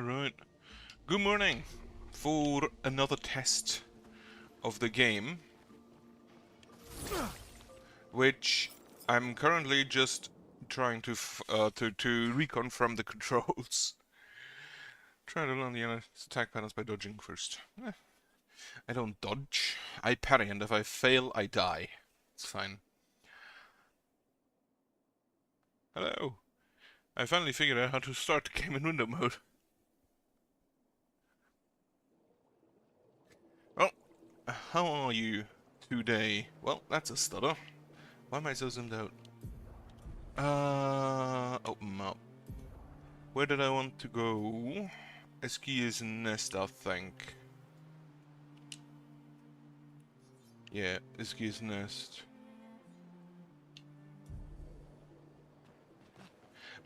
Alright. Good morning for another test of the game, which I'm currently just trying to reconfirm the controls. Try to learn the enemy's attack patterns by dodging first. I don't dodge, I parry, and if I fail, I die. It's fine. Hello. I finally figured out how to start the game in window mode. Well, how are you today? Well, that's a stutter. Why am I so zoomed out? Open map. Where did I want to go? Obscur's nest, I think. Yeah, Obscur's nest.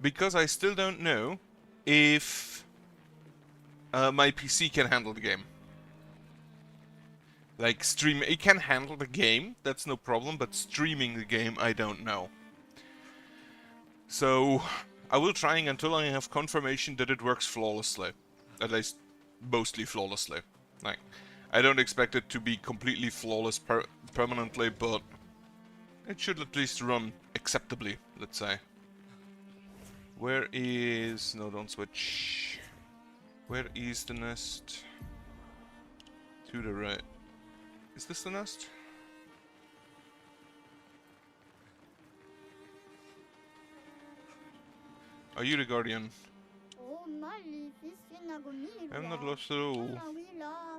Because I still don't know if my PC can handle the game. Like, it can handle the game, that's no problem, but streaming the game, I don't know. So, I will try until I have confirmation that it works flawlessly. At least, mostly flawlessly. Like, I don't expect it to be completely flawless permanently, but it should at least run acceptably, let's say. Where is... No, don't switch. Where is the nest? To the right. Is this the nest? Are you the guardian? I'm not lost at all.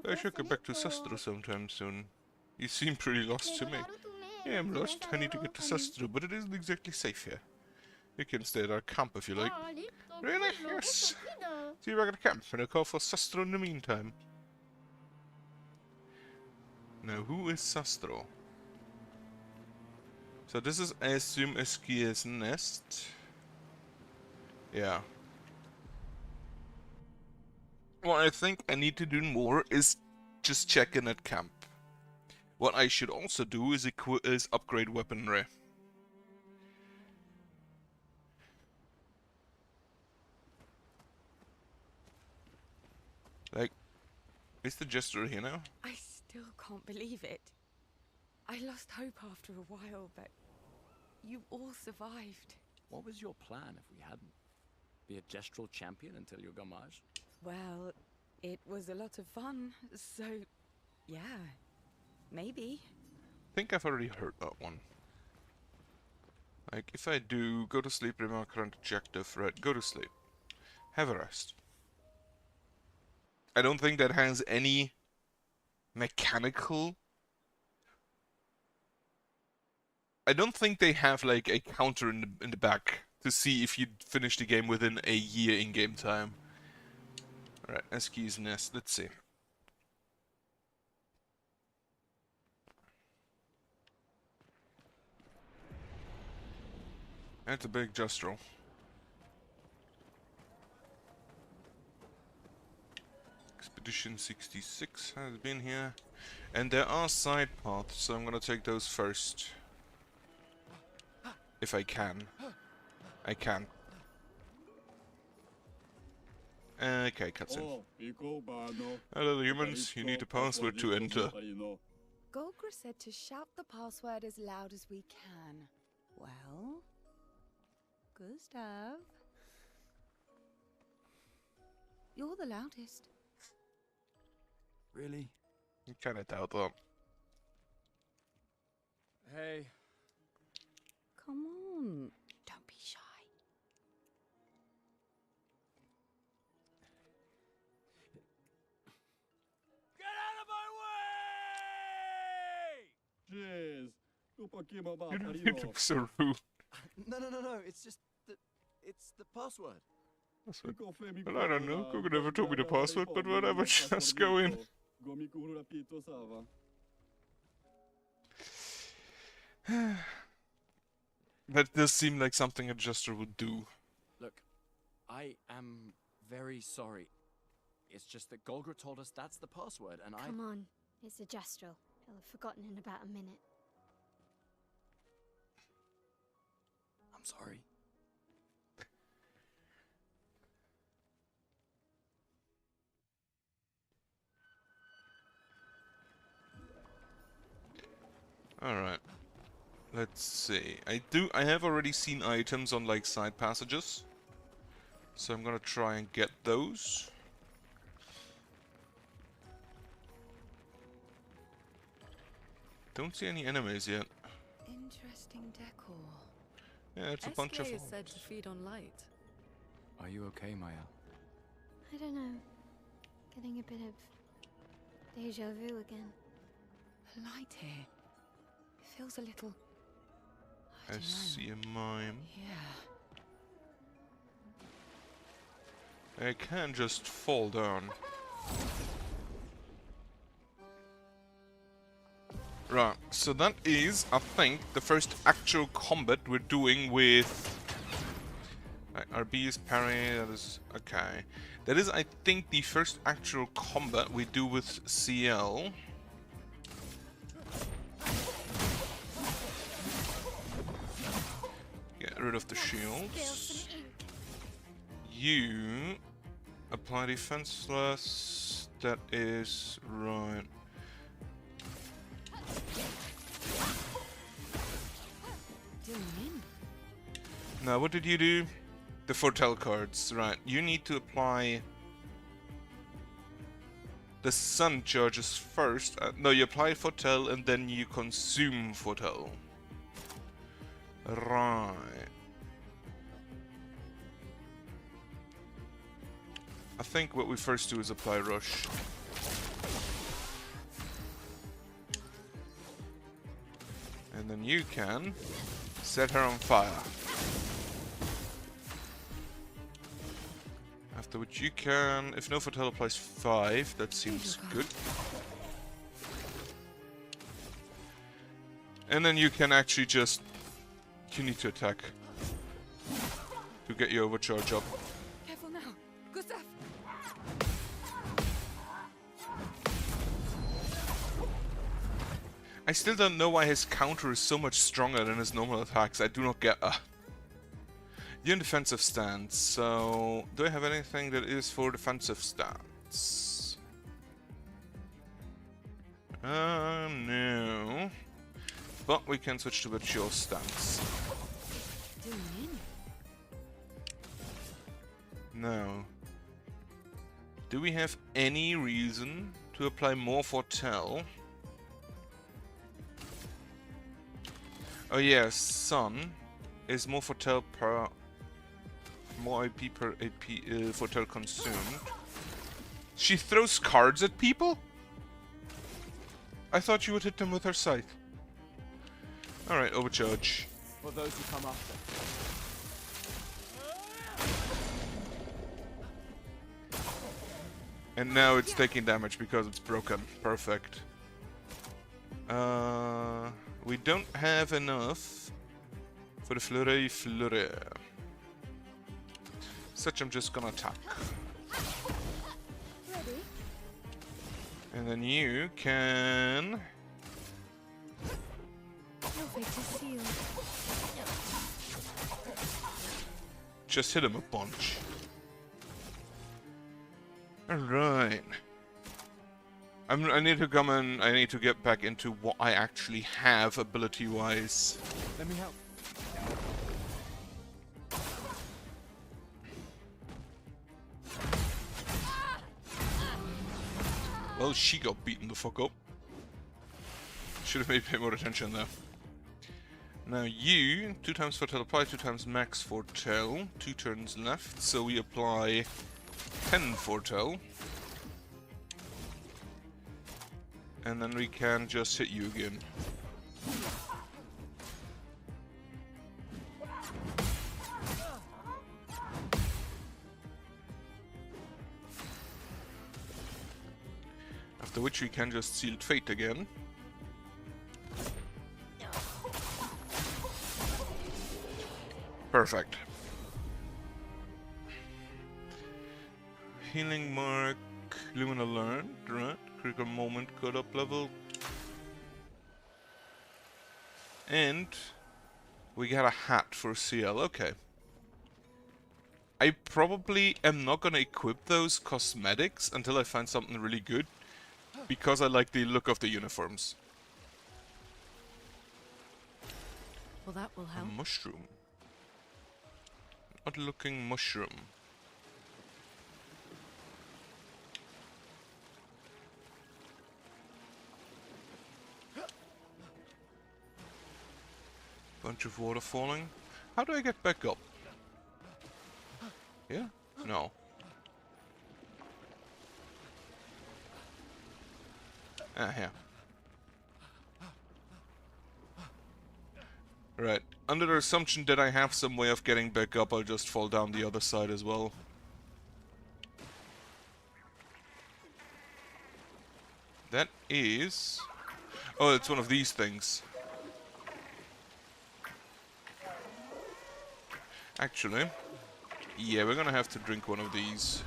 I should get back to Sestro sometime soon. You seem pretty lost to me. Yeah, I'm lost. I need to get to Sestro, but it isn't exactly safe here. You can stay at our camp if you like. Really? Yes. See you back at the camp, and I'll call for Sestro in the meantime. Now, who is Sestro? So this is, I assume, Obscur's nest. Yeah. What I think I need to do more is just check in at camp. What I should also do is upgrade weaponry. Like, is the Jester here now? I still can't believe it. I lost hope after a while, but you all survived. What was your plan if we hadn't? Be a gestural champion until your gamage? Well, it was a lot of fun, so yeah, maybe. I think I've already heard that one. Like, if I do, go to sleep, remember current objective, right, go to sleep. Have a rest. I don't think that has any mechanical... I don't think they have, like, a counter in the back to see if you finish the game within a year in-game time. Alright, Obscur's nest, let's see. That's a big Justral. Expedition 66 has been here. And there are side paths, so I'm gonna take those first. If I can. I can. Okay, cutscene. Hello humans, you need a password to enter. Golgra said to shout the password as loud as we can. Well, Gustav, you're the loudest. Really? I kinda doubt that. Hey. Come on, don't be shy. Get out of my way! You don't need to be so rude. No. It's just that it's the password. Password. Well, I don't know. Google never told me the password, but whatever, just go in. That does seem like something a Jester would do. Look, I am very sorry. It's just that Golgra told us that's the password, and Come on, it's a Gestural. He'll have forgotten in about a minute. I'm sorry. Alright. Let's see. I have already seen items on like side passages. So I'm gonna try and get those. Don't see any enemies yet. Interesting decor. Yeah, it's a bunch of Clair is said holes. to feed on light. Are you okay, Maya? I don't know. Getting a bit of deja vu again. The light here. It feels a little. I I don't know. see a mime. Yeah. I can just fall down. Right, so that is, I think, the first actual combat we're doing with... Right, RB is parry, that is... okay. That is, I think, the first actual combat we do with CL. Get rid of the shields. You... apply defenseless... that is... right. Now, what did you do? The foretell cards, right. You need to apply the sun charges first. No, you apply foretell and then you consume foretell. Right. I think what we first do is apply rush. And then you can set her on fire. After which you can, if no foretell applies 5, that seems good. And then you can actually just, you need to attack to get your overcharge up. Careful now, Gustav. I still don't know why his counter is so much stronger than his normal attacks. I do not get. You're in defensive stance, so do I have anything that is for defensive stance? No. But we can switch to mature stance. No. Do we have any reason to apply more foretell? Oh yes, Sun is more foretell per... more AP per AP foretell consumed. She throws cards at people? I thought you would hit them with her scythe. Alright, overcharge. For those who come after. And now it's taking damage because it's broken. Perfect. We don't have enough for the flurry. Such I'm just gonna attack. Ready? And then you can... Your fate is sealed. just hit him a bunch. Alright. I need to come in, I need to get back into what I actually have ability-wise. Let me help. Well, she got beaten the fuck up. Should have made a bit more attention there. Now you, 2 times foretell apply, 2 times max foretell, 2 turns left, so we apply 10 foretell. And then we can just hit you again. After which we can just Sealed Fate again. Perfect. Healing Mark, Lumina learned, right? Critical Moment got up level. And we got a hat for CL, okay. I probably am not gonna equip those cosmetics until I find something really good, because I like the look of the uniforms. Well, that will A help. mushroom. Odd looking mushroom. Bunch of water falling. How do I get back up? Yeah? No. Ah, here. Right. Under the assumption that I have some way of getting back up, I'll just fall down the other side as well. That is... Oh, it's one of these things. Actually, yeah, we're gonna have to drink one of these.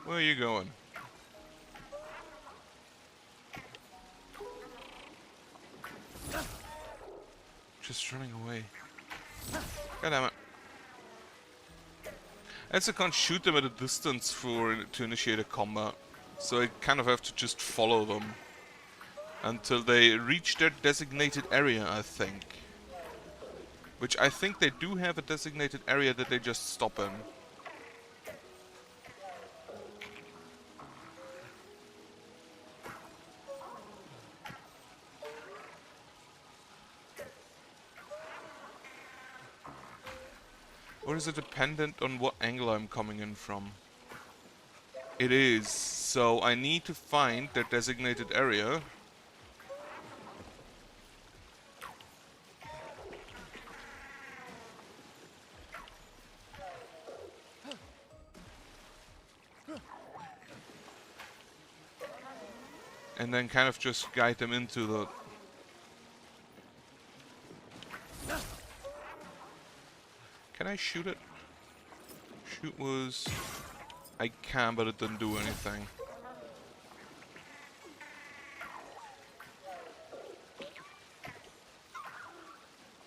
Where are you going? Just running away. God damn it. I also can't shoot them at a distance to initiate a combat. So I kind of have to just follow them. Until they reach their designated area, I think. Which I think they do have a designated area that they just stop in. Or is it dependent on what angle I'm coming in from? It is. So I need to find their designated area. And then kind of just guide them into the... Can I shoot it? Shoot was... I can, but it didn't do anything.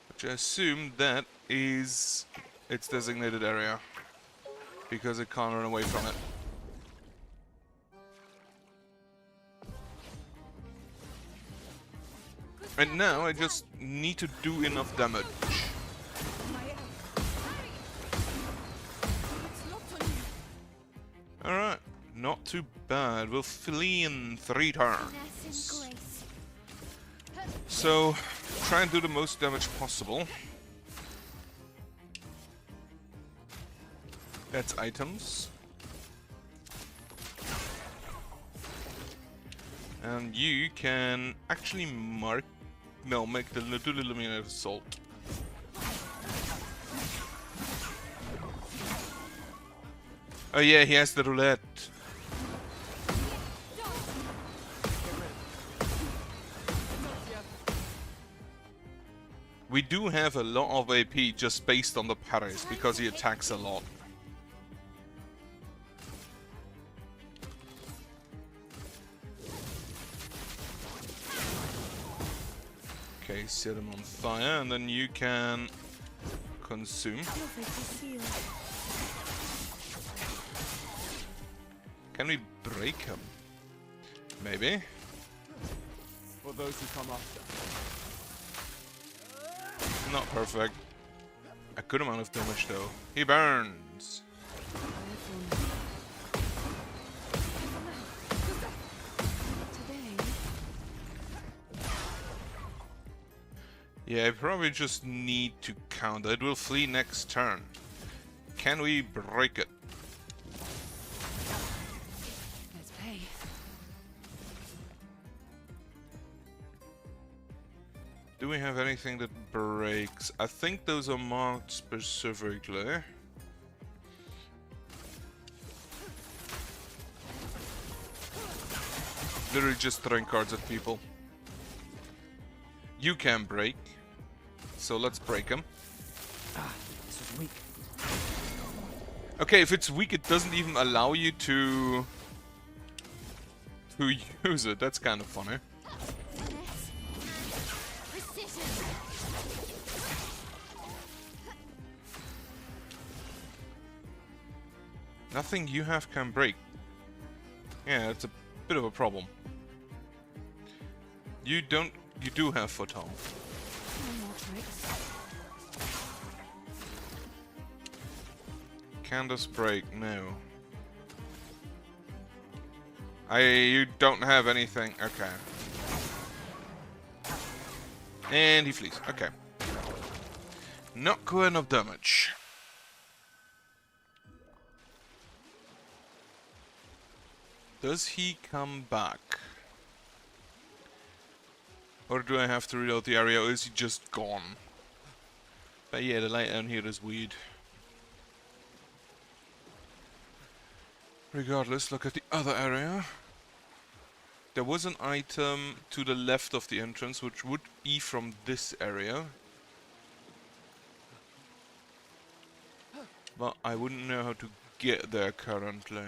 Which I assume that is its designated area. Because it can't run away from it. And now I just need to do enough damage. Alright, not too bad. We'll flee in 3 turns. So, try and do the most damage possible. That's items. And you can actually mark... No, make the do the illuminated assault. Oh yeah, he has the roulette. We do have a lot of AP just based on the parries, because he attacks a lot. Okay, set him on fire, and then you can consume. Can we break him? Maybe. For those who come after. Not perfect. A good amount of damage though. He burns. Yeah, I probably just need to counter. It will flee next turn. Can we break it? Let's pay. Do we have anything that breaks? I think those are marked specifically. Literally just throwing cards at people. You can break. So let's break him. Ah, this was weak. Okay, if it's weak, it doesn't even allow you to use it. That's kind of funny. Nothing you have can break. Yeah, it's a bit of a problem. You don't. You do have foothold. No more tricks. Candace break, no. You don't have anything. Okay. And he flees. Okay. Not quite enough damage. Does he come back? Or do I have to reload the area, or is he just gone? But yeah, the light down here is weird. Regardless, look at the other area. There was an item to the left of the entrance, which would be from this area. But I wouldn't know how to get there currently.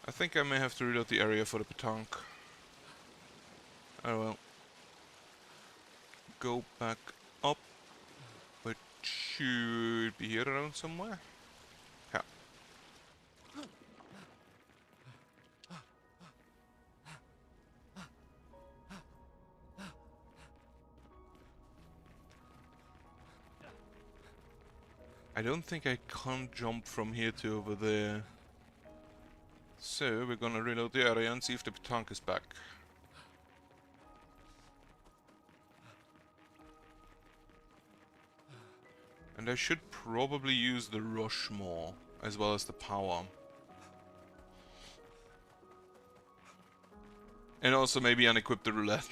I think I may have to reload the area for the petanque. Oh well. Go back up. It should be here around somewhere. Yeah. I don't think I can't jump from here to over there. So we're gonna reload the area and see if the petanque is back. And I should probably use the rush more, as well as the power. And also maybe unequip the roulette.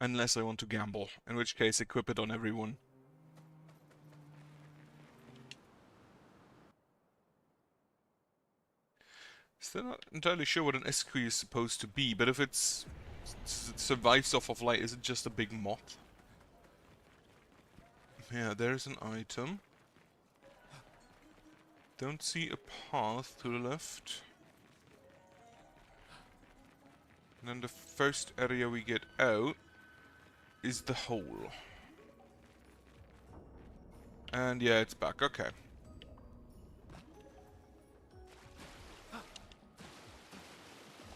Unless I want to gamble, in which case equip it on everyone. Still not entirely sure what an SQ is supposed to be, but if it survives off of light, is it just a big moth? Yeah, there's an item. Don't see a path to the left. And then the first area we get out is the hole. And yeah, it's back. Okay.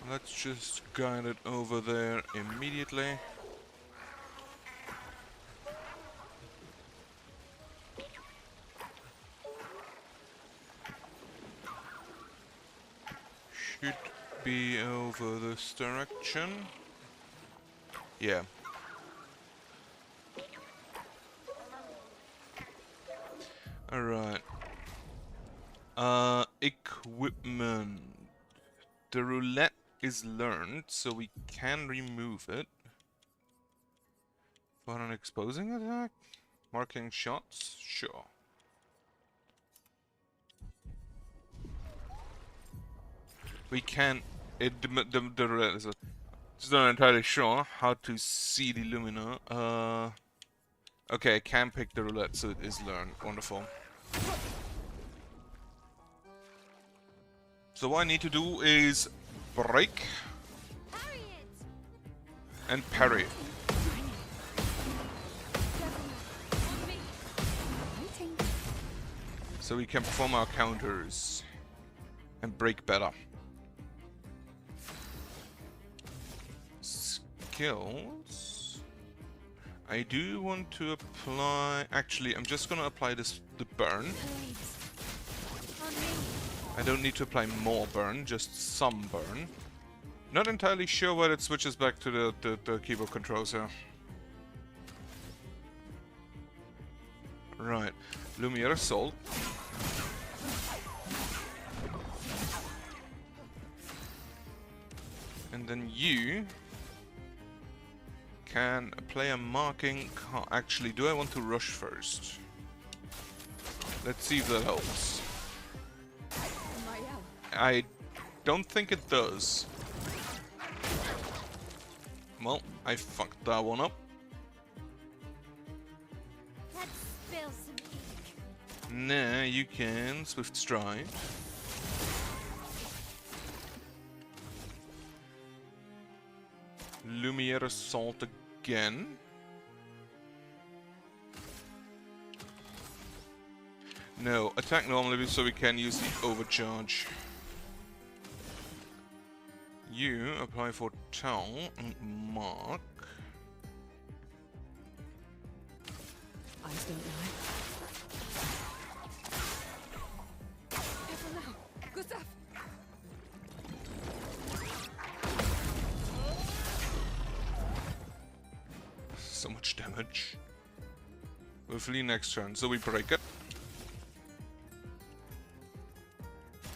Let's just guide it over there immediately. Should be over this direction. Yeah. Alright. Equipment. The roulette is learned, so we can remove it. For an exposing attack? Marking shots? Sure. We can... the roulette is... Just not entirely sure how to see the lumina. Okay, I can pick the roulette, so it is learned. Wonderful. So what I need to do is break and parry. So we can perform our counters and break better. Skills. I do want to apply... Actually, I'm just gonna apply the burn. I don't need to apply more burn, just some burn. Not entirely sure why it switches back to the keyboard controls here. Right. Lumiere Assault. And then you can play a marking card. Actually, do I want to rush first? Let's see if that helps. I don't think it does. Well, I fucked that one up. Let's spill some ink. Now you can Swift Stride. Lumiere Assault again. No, attack normally so we can use the overcharge. You apply for Tau and Mark. Eyes don't lie. Careful now. Gustav! So much damage. We'll flee next turn, so we break it.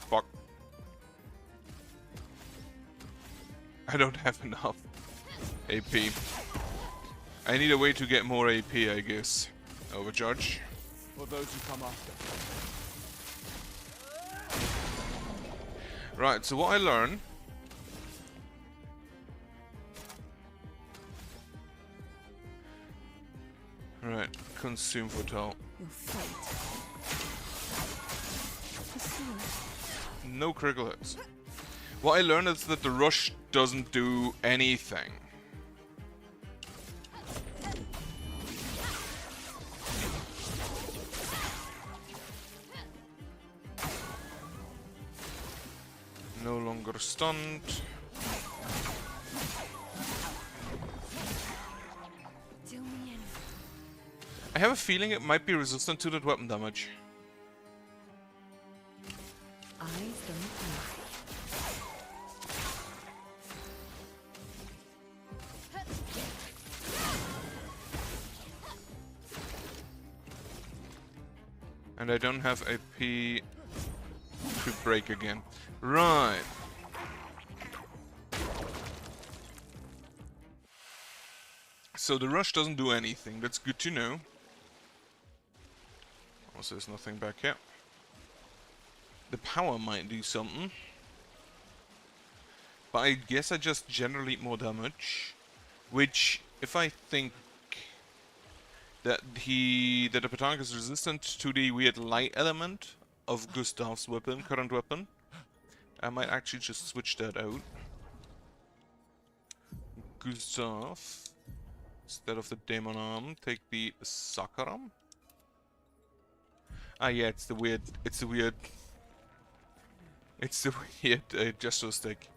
Fuck. I don't have enough AP. I need a way to get more AP, I guess. Overcharge. For those who come after. Right, so what I learn... Right, consume for Tal. Your fate. No critical hits. What I learned is that the rush doesn't do anything. No longer stunned. I have a feeling it might be resistant to that weapon damage. Eyes don't lie. And I don't have AP to break again. Right. So the rush doesn't do anything. That's good to know. Also, there's nothing back here. The power might do something. But I guess I just generate more damage. Which, if I think that the Patanik is resistant to the weird light element of Gustav's weapon, current weapon, I might actually just switch that out. Gustav, instead of the Demon Arm, take the Sakaram. Ah yeah, it's the weird gesto stick.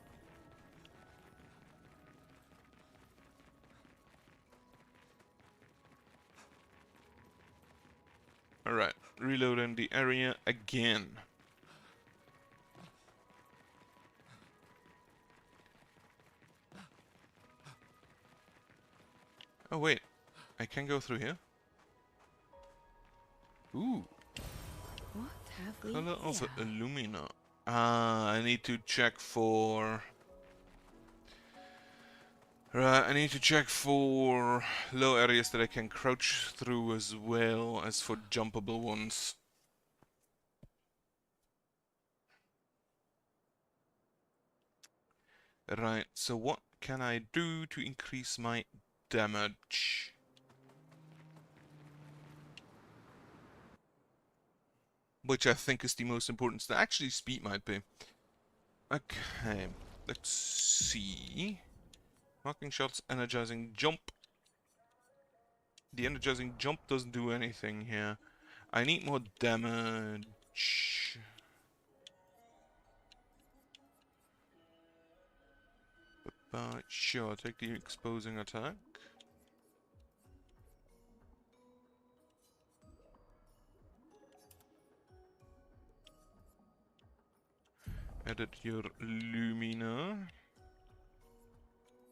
Alright, reloading the area again. Oh wait, I can go through here. Ooh, What have we color of here? Illumina. Ah, I need to check for... Right, I need to check for low areas that I can crouch through as well as for jumpable ones. Right, so what can I do to increase my damage? Which I think is the most important. Actually, speed might be. Okay, let's see. Marking shots, energizing jump. The energizing jump doesn't do anything here. I need more damage. But sure, take the exposing attack. Edit your Lumina.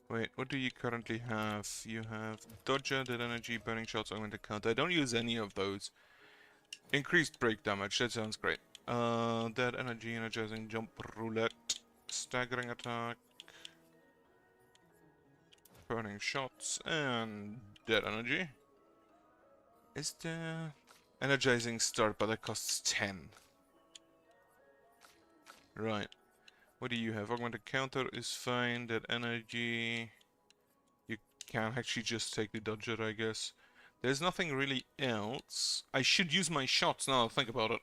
Wait, what do you currently have? You have Dodger, Dead Energy, Burning Shots, Augmented Count. I don't use any of those. Increased break damage, that sounds great. Dead Energy, Energizing Jump, Roulette, Staggering Attack, Burning Shots, and Dead Energy. Is there... Energizing Start, but that costs 10. Right. What do you have? Augmented Counter is fine. That energy... You can actually just take the Dodger, I guess. There's nothing really else. I should use my shots now, think about it.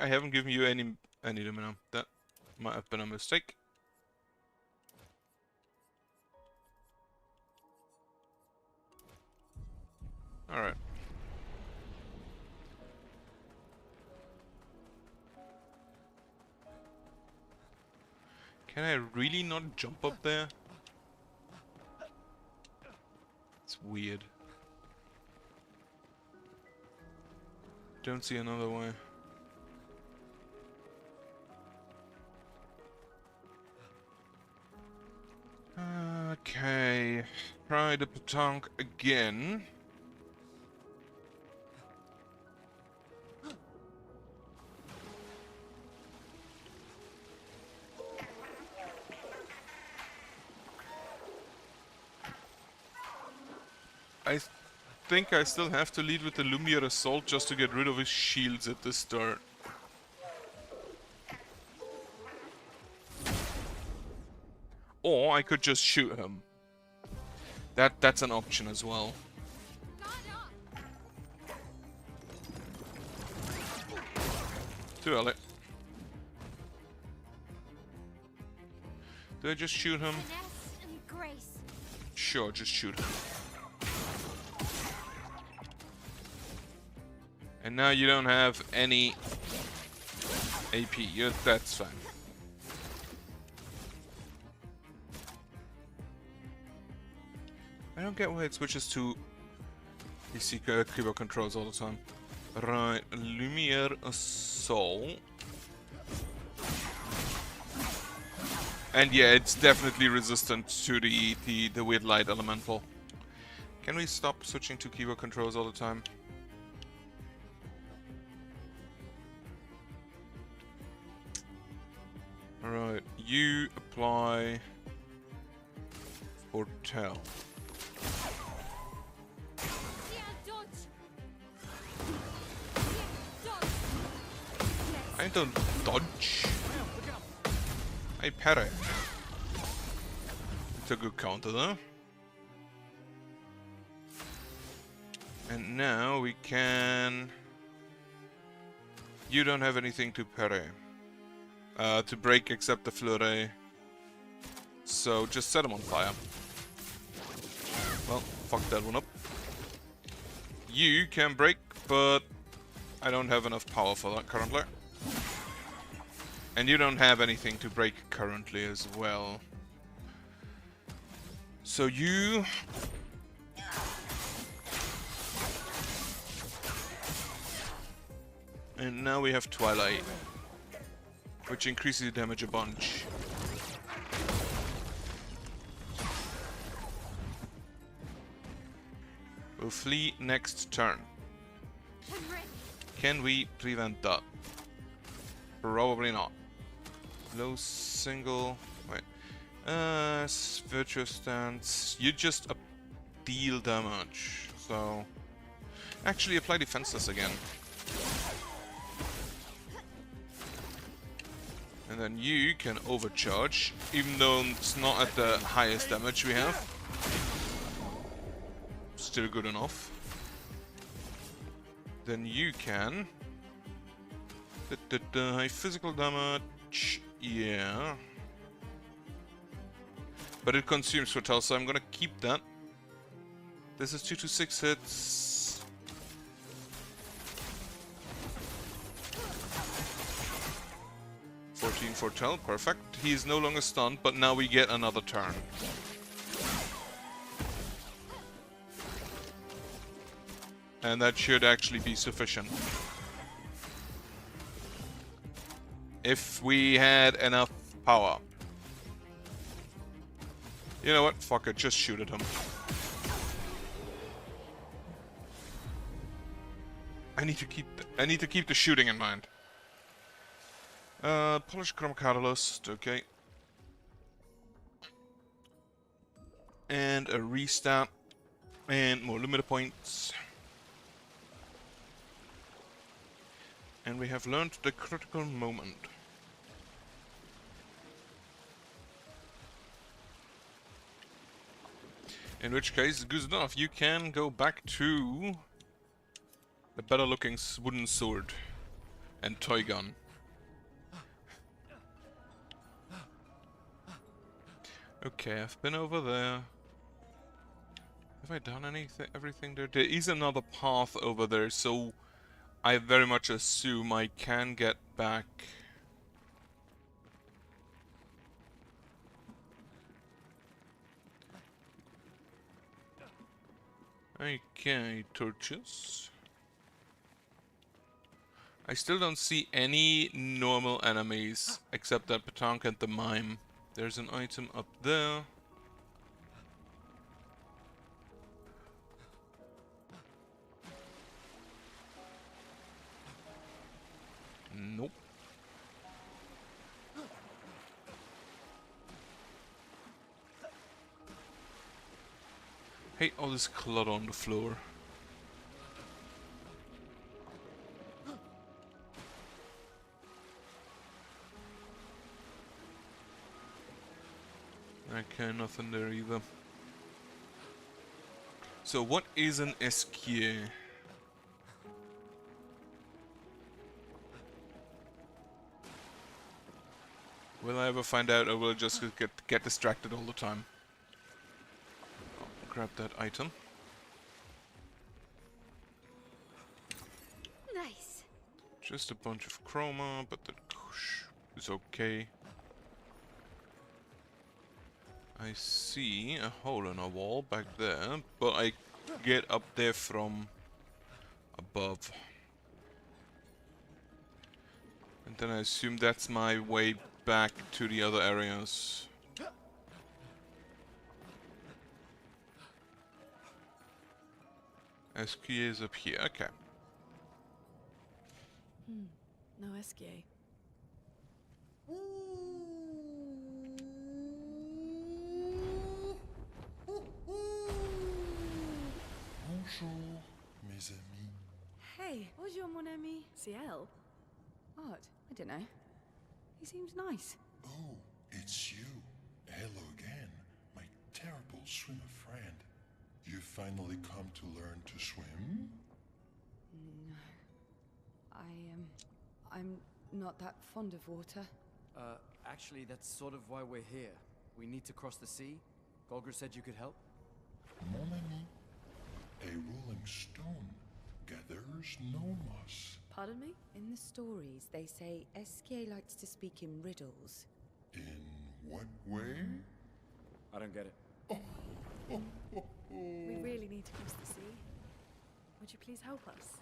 I haven't given you any aluminum. That might have been a mistake. Alright. Can I really not jump up there? It's weird. Don't see another way. Okay. Try the petanque again. I think I still have to lead with the Lumiere Assault just to get rid of his shields at the start. Or I could just shoot him. That's an option as well. Too early. Do I just shoot him? Finesse and grace. Sure, just shoot him. And now you don't have any AP. That's fine. I don't get why it switches to PC keyboard controls all the time. Right, Lumiere Assault. And yeah, it's definitely resistant to the weird light elemental. Can we stop switching to keyboard controls all the time? Alright, you apply Foretell. I don't dodge. I parry. It's a good counter though. And now we can... You don't have anything to parry. To break except the flurry. So just set him on fire. Well, fuck that one up. You can break, but I don't have enough power for that currently. And you don't have anything to break currently as well. So you... And now we have Twilight, which increases the damage a bunch. We'll flee next turn. Can we prevent that? Probably not. Low single... Wait. Virtuous stance. You just deal damage. So... Actually apply defenseless again. And then you can overcharge, even though it's not at the highest damage we have. Still good enough. Then you can... High physical damage... Yeah. But it consumes Foretell, so I'm gonna keep that. This is 2 to 6 hits. Foretell, perfect. He is no longer stunned, but now we get another turn. And that should actually be sufficient. If we had enough power. You know what? Fuck it, just shoot at him. I need to keep the shooting in mind. Polish Chrome Catalyst, okay. And a restart. And more limiter points. And we have learned the critical moment. In which case, good enough. You can go back to the better-looking wooden sword and toy gun. Okay, I've been over there. Have I done everything there? There is another path over there, so I very much assume I can get back. Okay, torches. I still don't see any normal enemies except that Petanque and the mime. There's an item up there. Nope. Hate all this clutter on the floor. Okay, nothing there either. So what is an Esquier? Will I ever find out, or will I just get distracted all the time? I'll grab that item. Nice. Just a bunch of chroma, but that is okay. I see a hole in a wall back there, but I get up there from above. And then I assume that's my way back to the other areas. Esquier is up here, okay. No Esquier. Bonjour, mes amis. Hey, bonjour mon ami. Ciel? What? I don't know. He seems nice. Oh, it's you. Hello again, my terrible swimmer friend. You finally come to learn to swim? No. I'm not that fond of water. Actually, that's sort of why we're here. We need to cross the sea. Golgra said you could help. Mon ami, a rolling stone gathers no moss. Pardon me? In the stories, they say Esquier likes to speak in riddles. In what way? I don't get it. We really need to cross the sea. Would you please help us?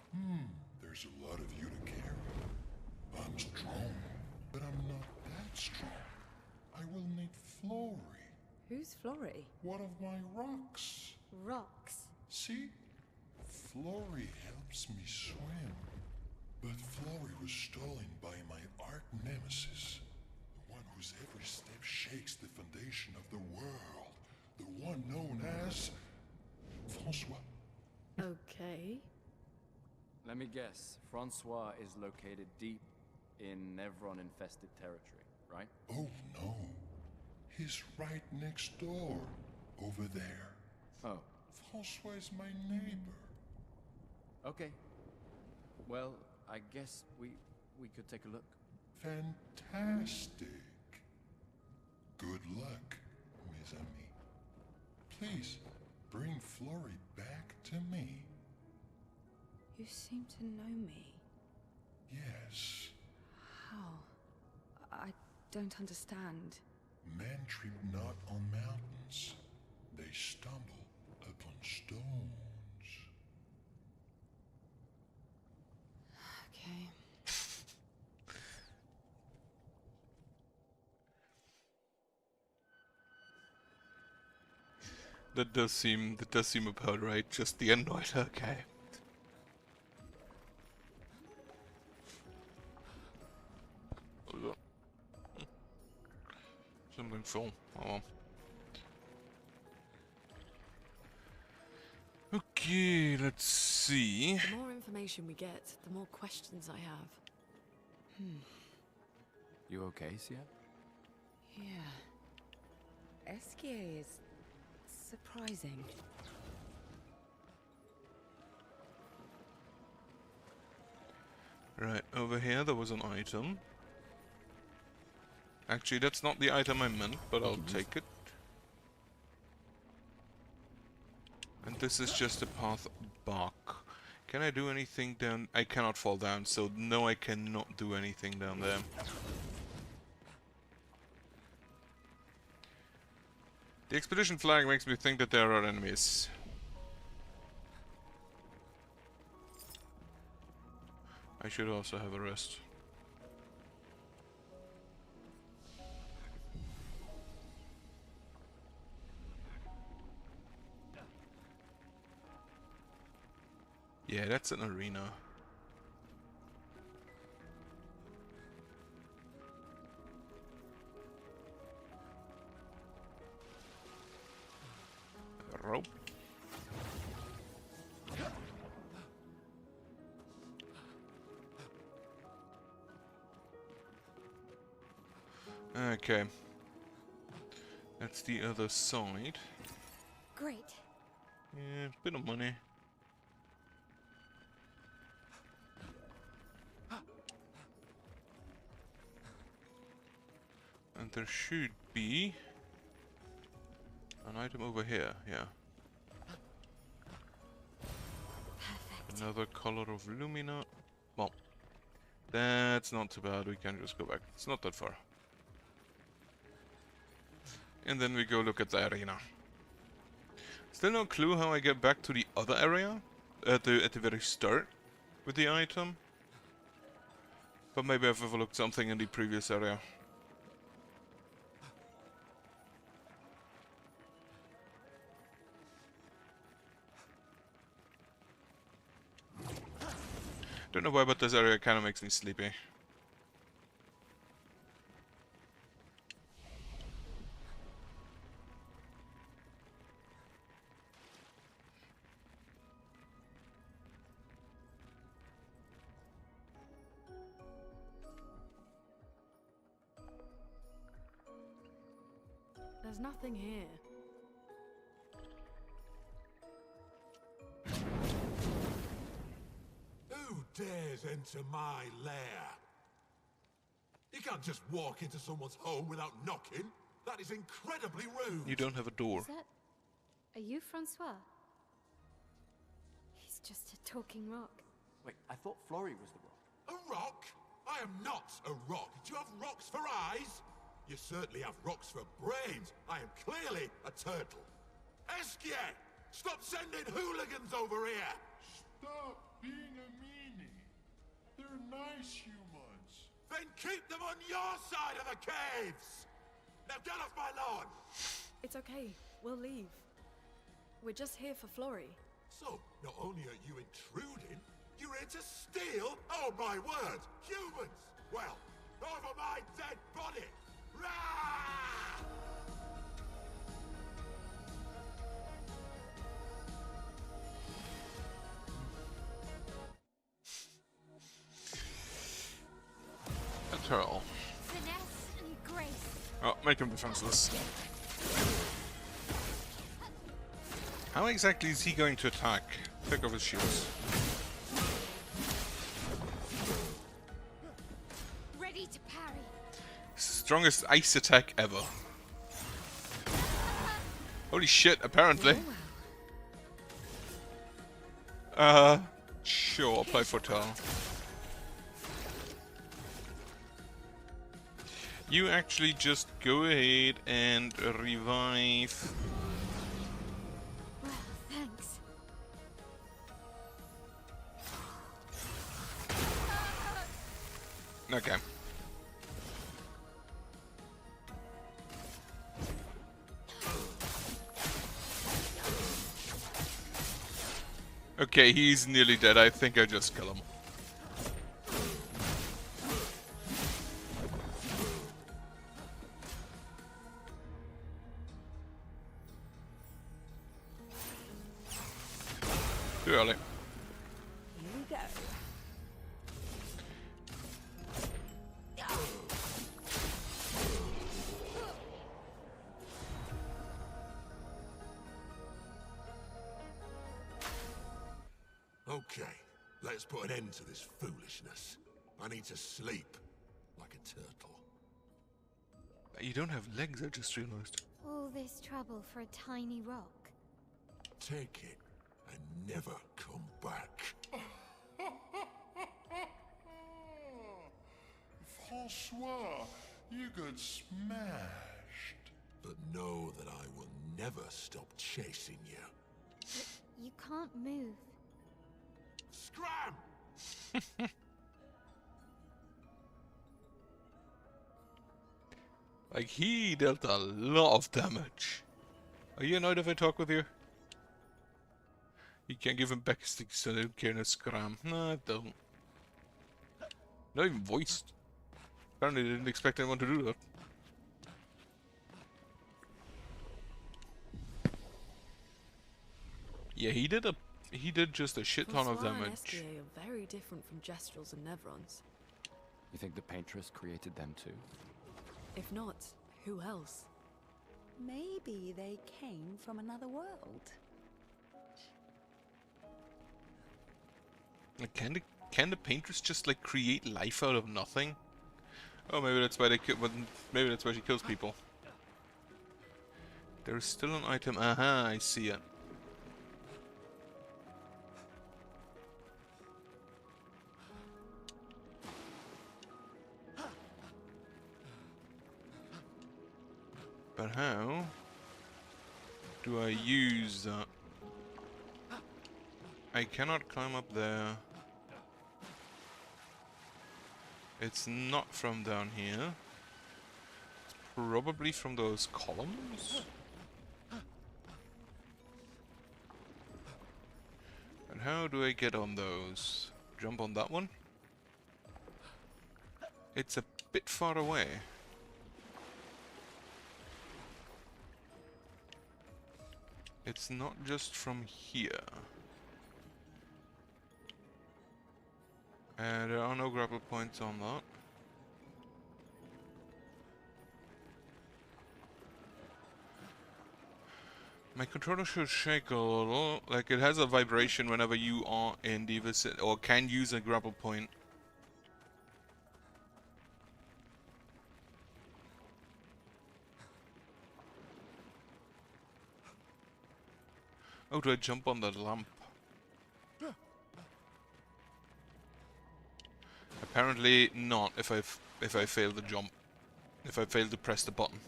There's a lot of you to carry. I'm strong, but I'm not that strong. I will need Flory, Who's Flory? one of my rocks. Rocks. See? Flory helps me swim. But Flory was stolen by my arch nemesis. The one whose every step shakes the foundation of the world. The one known as Francois. Okay. Let me guess. Francois is located deep in Nevron-infested territory, right? Oh no. He's right next door. Over there. Oh, Francois is my neighbor. okay. Well, I guess we could take a look. Fantastic. Good luck, mes amis. Please, bring Flory back to me. You seem to know me. Yes. How? I don't understand. Men trip not on mountains. They stumble upon stones. Okay. That does seem about right. Just the end note, okay. Something full. Oh well. Okay, let's see. The more information we get, the more questions I have. You okay, Sia? Yeah. Esquier is surprising. Right, over here there was an item. Actually, that's not the item I meant, but I'll take it. And this is just a path back. Can I do anything down? I cannot fall down, so no, I cannot do anything down there. The expedition flag makes me think that there are enemies. I should also have a rest. Yeah, that's an arena. A rope. Okay. That's the other side. Great. Yeah, bit of money. And there should be an item over here, yeah. Perfect. Another color of Lumina. Well, that's not too bad, we can just go back. It's not that far. And then we go look at the arena. Still no clue how I get back to the other area at the very start with the item. But maybe I've overlooked something in the previous area. Don't know why, but this area kind of makes me sleepy. There's nothing here. Who dares enter my lair? You can't just walk into someone's home without knocking. That is incredibly rude. You don't have a door. Is that... Are you Francois? He's just a talking rock. Wait, I thought Florrie was the rock. A rock? I am not a rock. Do you have rocks for eyes? You certainly have rocks for brains. I am clearly a turtle. Esquier! Stop sending hooligans over here! Stop being a meanie. They're nice humans. Then keep them on your side of the caves! Now get off my lawn! It's okay. We'll leave. We're just here for Florrie. So, not only are you intruding, you're here to steal? Oh my word! Humans! Well, over my dead body! Rah! A turtle. Finesse and grace. Oh, make him defenseless. How exactly is he going to attack? Take off his shields. Ready to parry. Strongest ice attack ever. Holy shit, apparently. Sure, I'll play for Tal. You actually just go ahead and revive. Well, thanks. Okay. Okay, he's nearly dead. I think I just kill him. Too early. Here we go. Okay, let's put an end to this foolishness. I need to sleep like a turtle. You don't have legs, I just realized. All this trouble for a tiny rock. Take it and never come back. Francois, you got smashed. But know that I will never stop chasing you. You can't move. Scram! Like, he dealt a lot of damage. Are you annoyed if I talk with you? You can't give him back sticks, so I don't care, no scram. No, I don't. Not even voiced. Apparently they didn't expect anyone to do that. Yeah, he did just a shit ton of Francois and damage. Esquier are very different from Gestrels and Nevrons. You think the Paintress created them too? If not, who else? Maybe they came from another world. Like, can the paintress just like create life out of nothing? Oh, maybe that's why they maybe that's why she kills people. There is still an item. Aha, I see it. But how do I use that? I cannot climb up there. It's not from down here. It's probably from those columns. And how do I get on those? Jump on that one? It's a bit far away. It's not just from here. And there are no grapple points on that. My controller should shake a little. Like, it has a vibration whenever you are in the vicinity or can use a grapple point. Oh, do I jump on that lamp? Apparently not if I fail to jump. If I fail to press the button.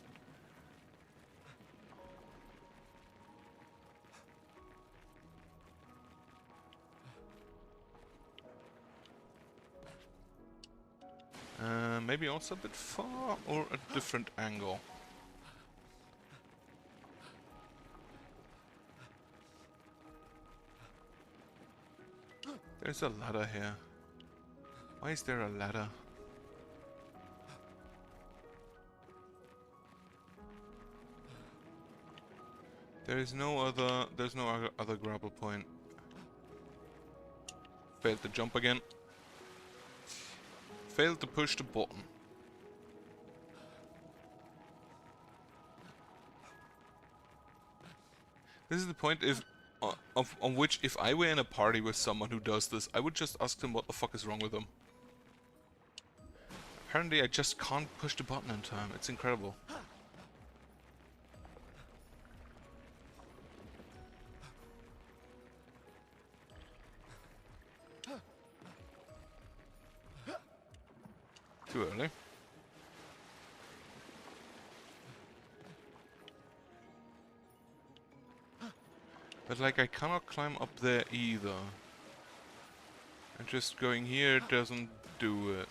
Maybe also a bit far or a different angle. There's a ladder here. Why is there a ladder? There's no other grapple point. Failed to jump again. Failed to push the button. This is the point on which if I were in a party with someone who does this, I would just ask them what the fuck is wrong with them. Apparently I just can't push the button in time. It's incredible. Too early. But like, I cannot climb up there either. And just going here doesn't do it.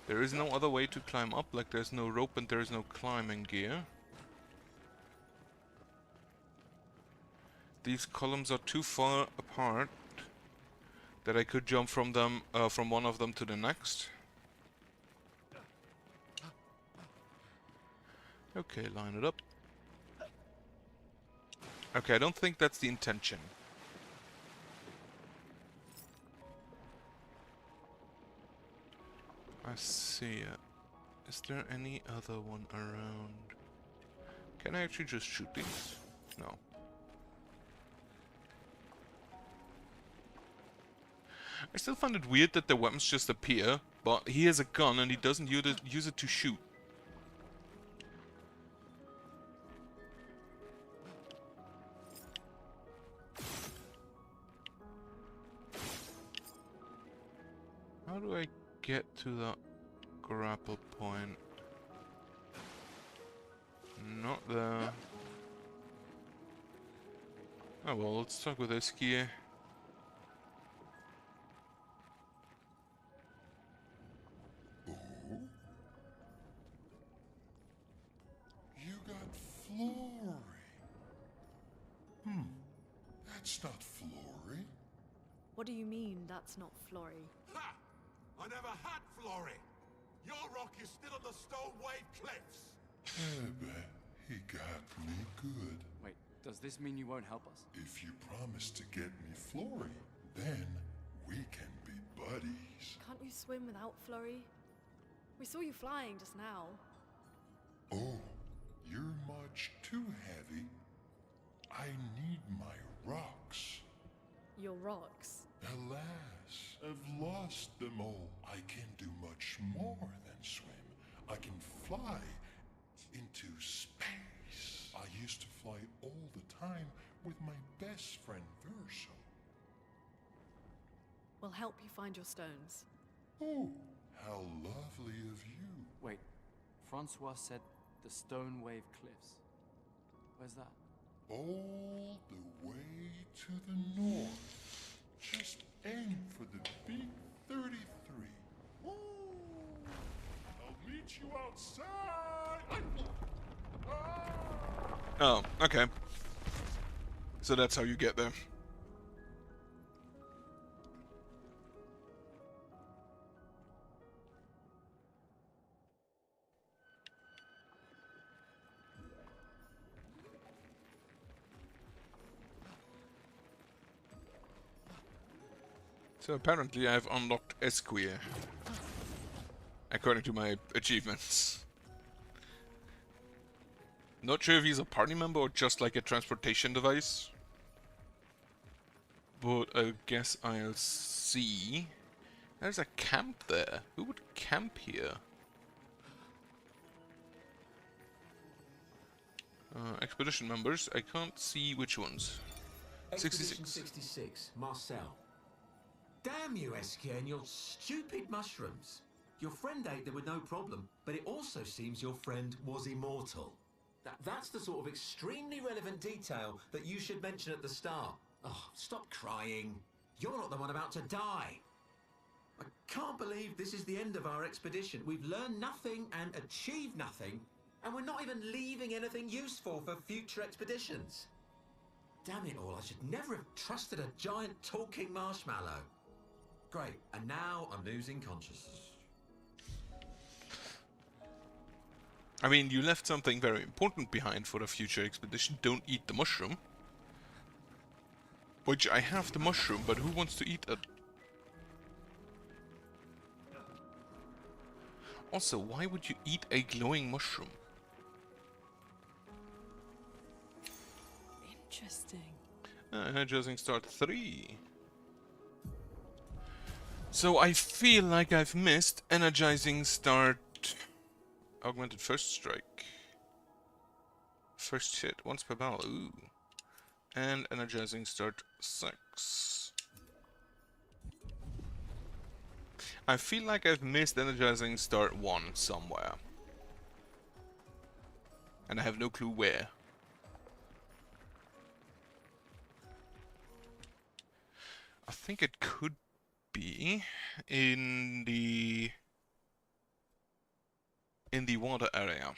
There is no other way to climb up, like there's no rope and there is no climbing gear. These columns are too far apart that I could jump from them, from one of them to the next. Okay, line it up. Okay, I don't think that's the intention. I see it. Is there any other one around? Can I actually just shoot these? No. I still find it weird that the weapons just appear, but he has a gun and he doesn't use it to shoot. How do I get to that grapple point? Not there. Oh well, let's talk with Eskia. Oh? You got Flory. That's not Flory. What do you mean that's not Flory? Ha! I never had Flory. Your rock is still on the Stone Wave Cliffs. He got me good. Wait, does this mean you won't help us? If you promise to get me Flory, then we can be buddies. Can't you swim without Flory? We saw you flying just now. Oh, you're much too heavy. I need my rocks. Your rocks. Alas, I've lost them all. I can do much more than swim. I can fly into space. I used to fly all the time with my best friend Verso. We'll help you find your stones. Oh, how lovely of you. Wait, Francois said the Stone Wave Cliffs. Where's that? All the way to the north. Just aim for the big 33. Woo! I'll meet you outside. Oh, okay. So that's how you get there. So apparently I've unlocked Esquire, according to my achievements. Not sure if he's a party member or just like a transportation device. But I guess I'll see. There's a camp there. Who would camp here? Expedition members. I can't see which ones. Expedition 66. 66, Marcel. Damn you, Eskia, and your stupid mushrooms. Your friend ate them with no problem, but it also seems your friend was immortal. That's the sort of extremely relevant detail that you should mention at the start. Oh, stop crying. You're not the one about to die. I can't believe this is the end of our expedition. We've learned nothing and achieved nothing, and we're not even leaving anything useful for future expeditions. Damn it all, I should never have trusted a giant talking marshmallow. Great, and now I'm losing consciousness. I mean, you left something very important behind for a future expedition. Don't eat the mushroom. Which, I have the mushroom, but who wants to eat it? Also, why would you eat a glowing mushroom? Interesting. Energizing start 3. So I feel like I've missed energizing start... Augmented first strike. First hit, once per battle, ooh. And energizing start 6. I feel like I've missed energizing start 1 somewhere. And I have no clue where. I think it could be in the water area.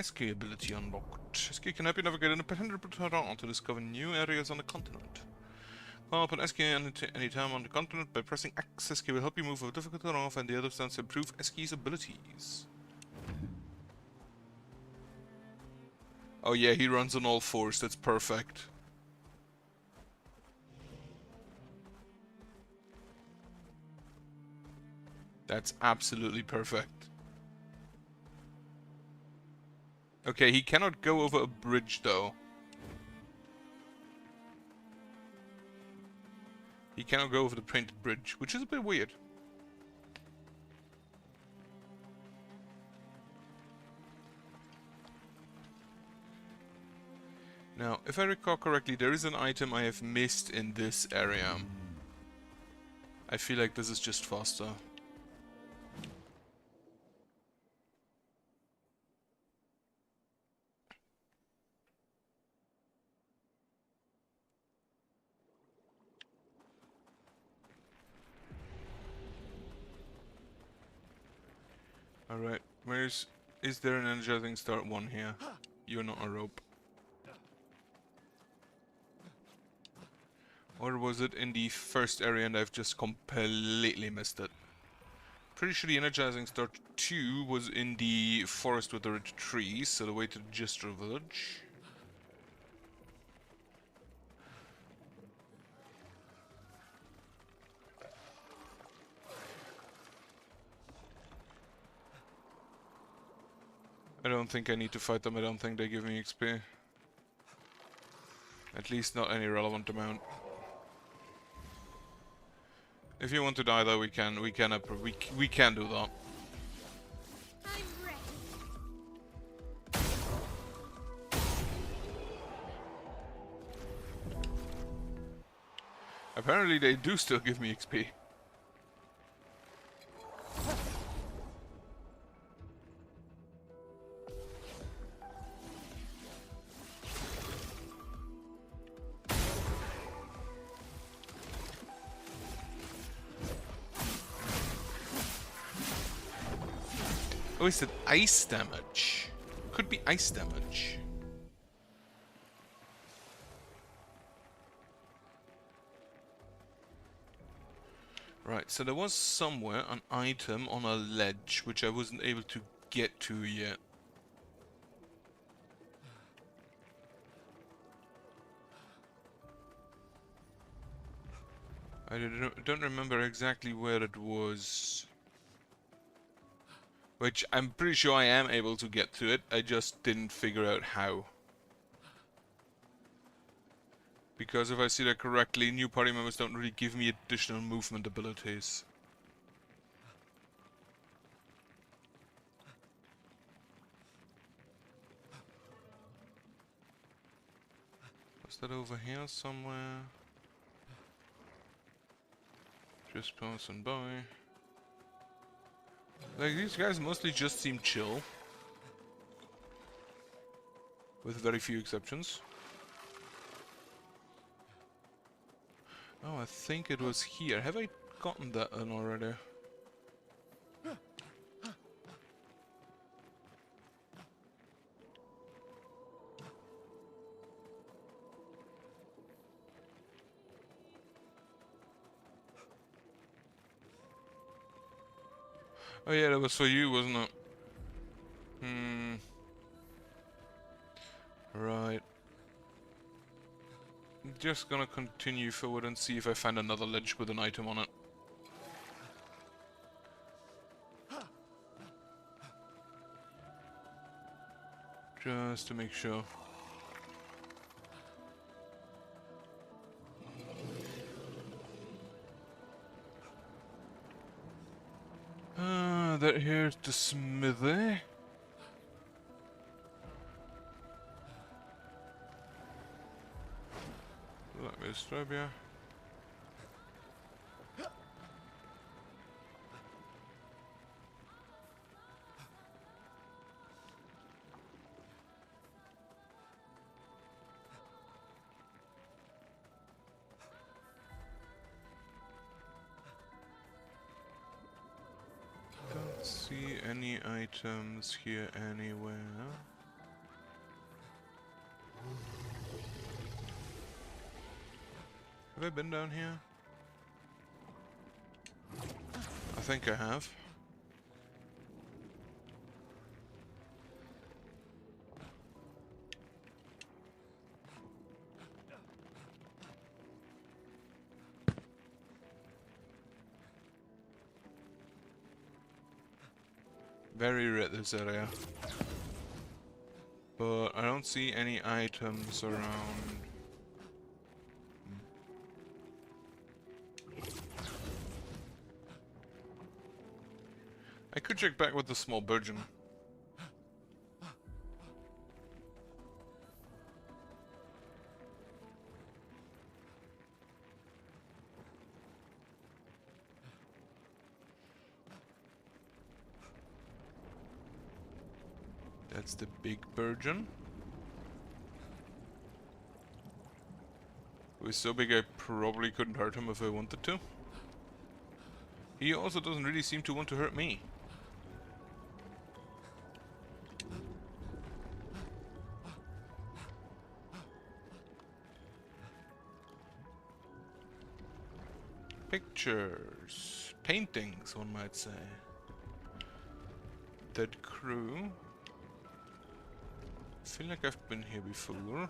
SK ability unlocked. SK can help you navigate independent terrain to discover new areas on the continent. Call upon SK any time on the continent by pressing X. SK will help you move over difficult terrain and the other stands to improve SK's abilities. Oh yeah, he runs on all fours, that's perfect. That's absolutely perfect. Okay, he cannot go over a bridge though. He cannot go over the painted bridge, which is a bit weird. Now, if I recall correctly, there is an item I have missed in this area. I feel like this is just faster. Alright, is there an energizing start 1 here? You're not a rope. Or was it in the first area and I've just completely missed it? Pretty sure the energizing start 2 was in the forest with the red trees, so the way to the Jester village. I don't think I need to fight them, I don't think they give me XP. At least not any relevant amount. If you want to die though, we can do that. I'm ready. Apparently they do still give me XP. Oh, is it ice damage? Could be ice damage. Right, so there was somewhere an item on a ledge, which I wasn't able to get to yet. I don't remember exactly where it was. Which I'm pretty sure I am able to get to it, I just didn't figure out how. Because if I see that correctly, new party members don't really give me additional movement abilities. Was that over here somewhere? Just passing by. Like, these guys mostly just seem chill. With very few exceptions. Oh, I think it was here. Have I gotten that one already? Oh yeah, that was for you, wasn't it? Right. I'm just gonna continue forward and see if I find another ledge with an item on it. Just to make sure. That here's the smithy. Let me describe you. Don't see any items here anywhere. Have I been down here? I think I have. Very red, this area. But I don't see any items around. check back with the small burgeon. That's the big burgeon. He was so big I probably couldn't hurt him if I wanted to. He also doesn't really seem to want to hurt me. Pictures. Paintings, one might say. Dead crew. I feel like I've been here before.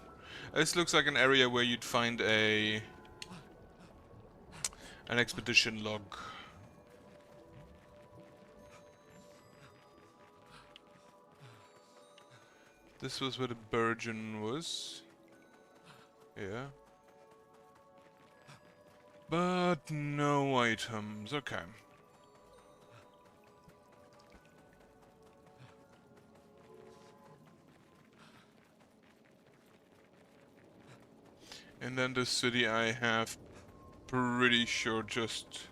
This looks like an area where you'd find an expedition log. This was where the burgeon was. Yeah. But no items. Okay. And then the city I have pretty sure just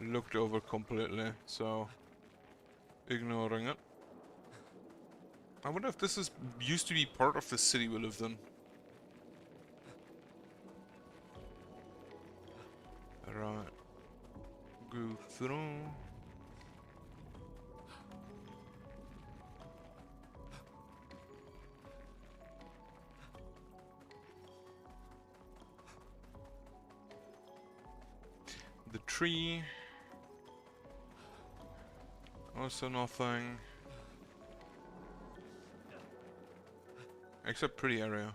looked over completely, so ignoring it. I wonder if this is used to be part of the city we lived in. Right. Go through. The tree. Also nothing. Except pretty area.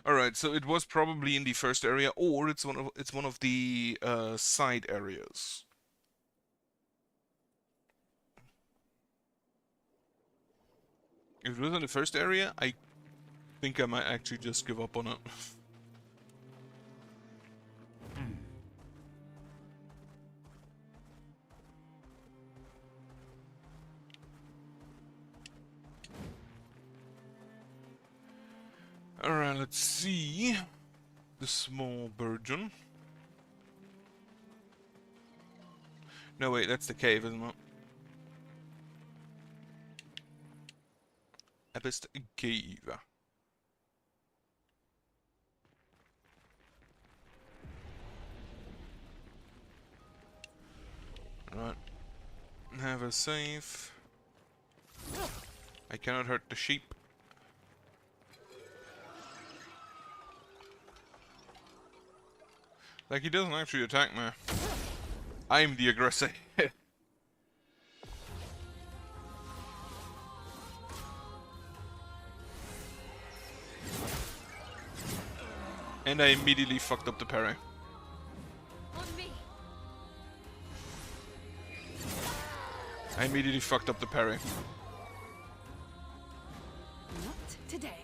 Alright, so it was probably in the first area, or it's one of the side areas. If it was in the first area, I think I might actually just give up on it. Alright, let's see. The small burgeon. No, wait, that's the cave, isn't it? Abyss Cave. Right. Have a save. I cannot hurt the sheep. Like, he doesn't actually attack me. I'm the aggressor. And I immediately fucked up the parry. On me. I immediately fucked up the parry. Not today.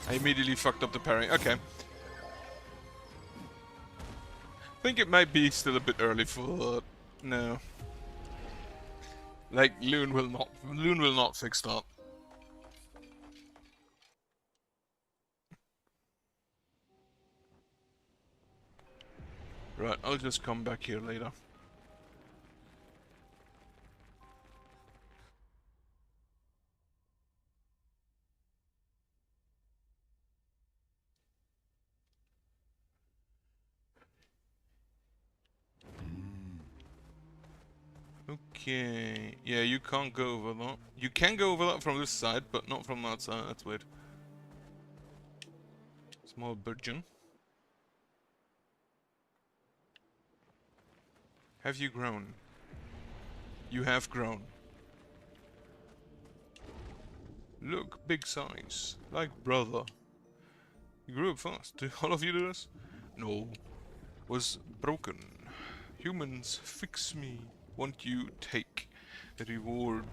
I immediately fucked up the parry. Okay. I think it might be still a bit early for no. Like Loon will not fix that. Right, I'll just come back here later. Okay, yeah, you can't go over that. You can go over that from this side, but not from that side. That's weird. Small burgeon. Have you grown? You have grown. Look, big size. Like brother. You grew up fast. Do all of you do this? No. Was broken. Humans, fix me. Want you, take. The reward.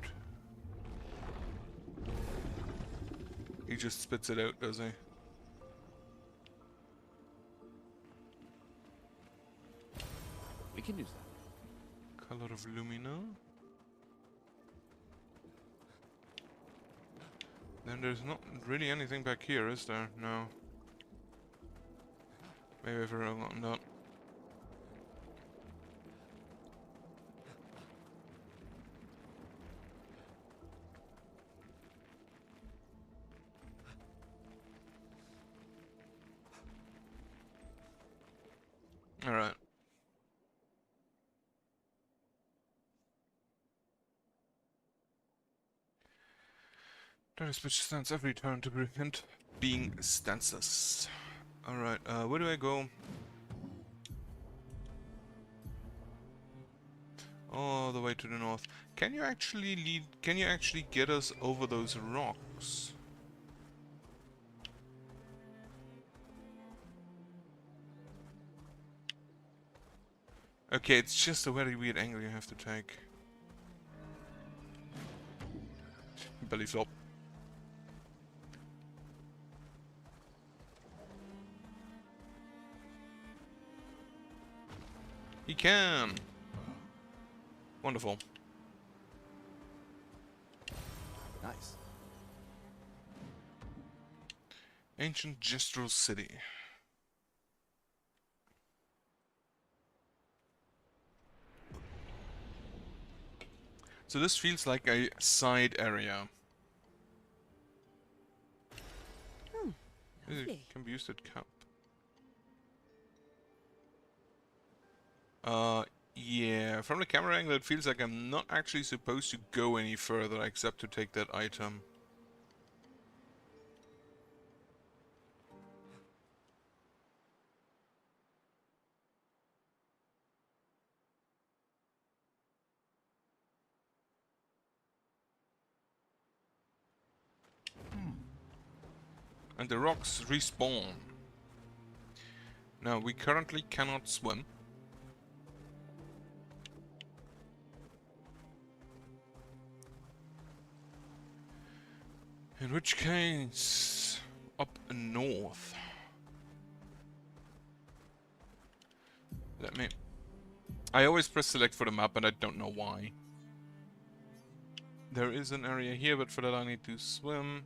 He just spits it out, does he? We can use that. Color of Lumina. Then there's not really anything back here, is there? No. Maybe I've forgotten that. Alright. That which stands every turn to prevent being stances. Alright, where do I go? All the way to the north. Can you actually lead? Can you actually get us over those rocks? Okay, it's just a very weird angle you have to take. Belly flop. He can! Wonderful. Nice. Ancient Gestural City. So this feels like a side area. Oh, It lovely. can be used at camp. Yeah, from the camera angle it feels like I'm not actually supposed to go any further except to take that item. And the rocks respawn. Now, we currently cannot swim. In which case, up north. Let me... I always press select for the map and I don't know why. There is an area here, but for that I need to swim.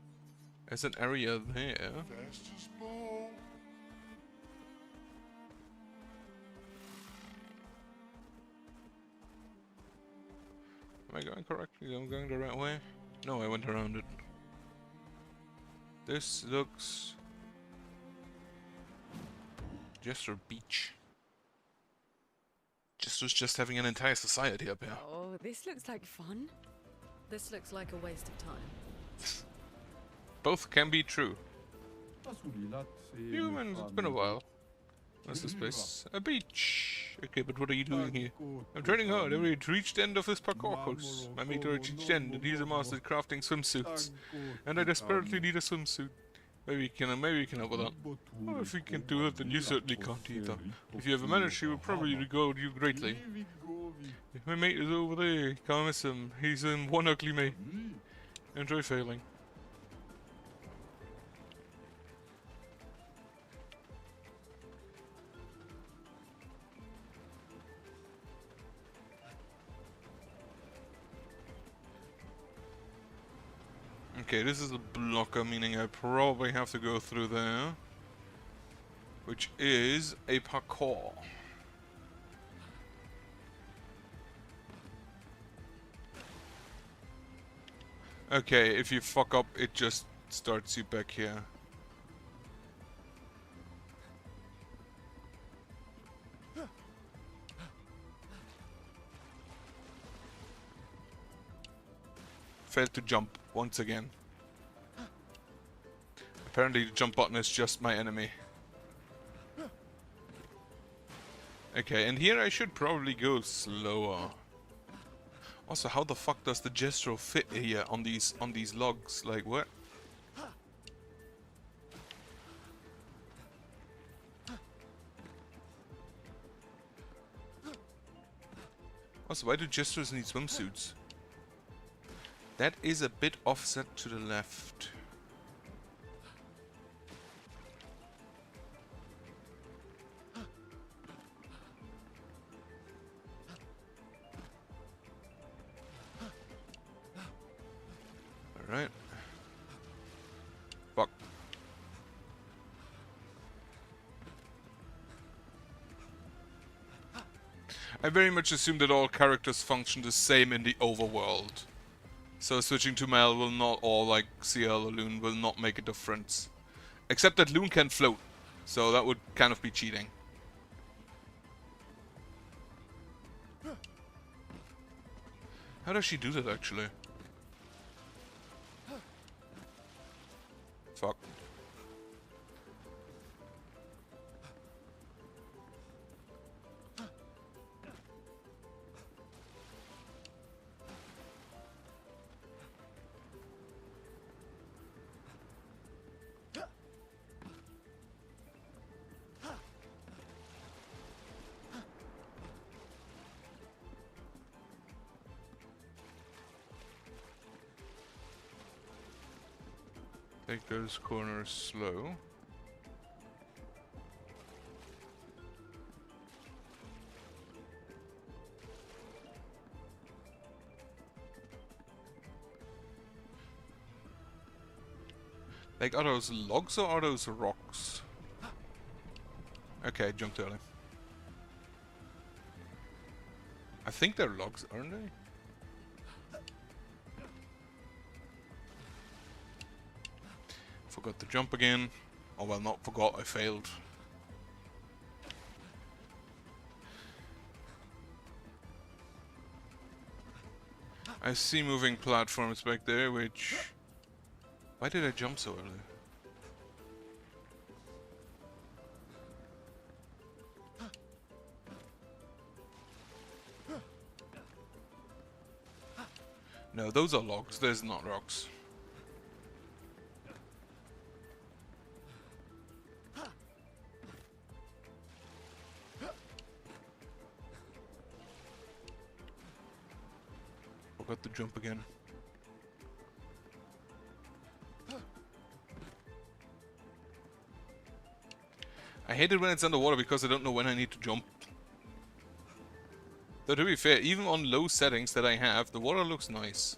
There's an area there. Fast as ball. Am I going correctly? I'm going the right way? No, I went around it. This looks... just a beach. Just having an entire society up here. Oh, this looks like fun. This looks like a waste of time. Both can be true. Humans, it's been a while. What's this place? A beach! Okay, but what are you doing here? I'm training hard. I reached the end of this parkour course. My mate reached the end, and he's a master at crafting swimsuits. And I desperately need a swimsuit. Maybe you can help with that. Well, if you can't do it, then you certainly can't either. If you ever manage, he will probably regard you greatly. My mate is over there. Can't miss him. He's in one ugly mate. Enjoy failing. Okay, this is a blocker, meaning I probably have to go through there. Which is a parkour. Okay, if you fuck up, it just starts you back here. Failed to jump once again. Apparently the jump button is just my enemy. Okay, and here I should probably go slower. Also, how the fuck does the gestural fit here on these logs? Like, what? Also, why do gestures need swimsuits? That is a bit offset to the left. Alright. Fuck. I very much assume that all characters function the same in the overworld. So switching to Mel will not, or like CL or Loon will not make a difference. Except that Loon can float, so that would kind of be cheating. How does she do that actually? Fuck. Take those corners slow. Like, are those logs or are those rocks? Okay, jumped early. I think they're logs, aren't they? Forgot to jump again. Oh well, not forgot, I failed. I see moving platforms back there, which... Why did I jump so early? No, those are logs, there's not rocks. Forgot to jump again. I hate it when it's underwater because I don't know when I need to jump. Though to be fair, even on low settings that I have, the water looks nice.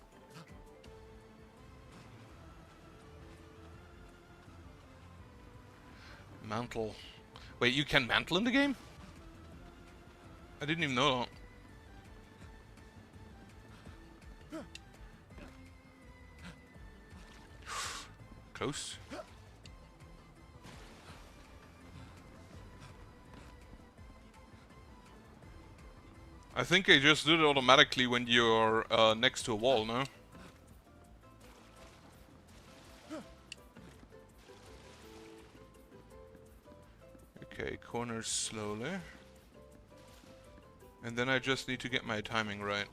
Mantle. Wait, you can mantle in the game? I didn't even know that. Close. I think I just did it automatically when you're next to a wall, no? Okay, corners slowly. And then I just need to get my timing right.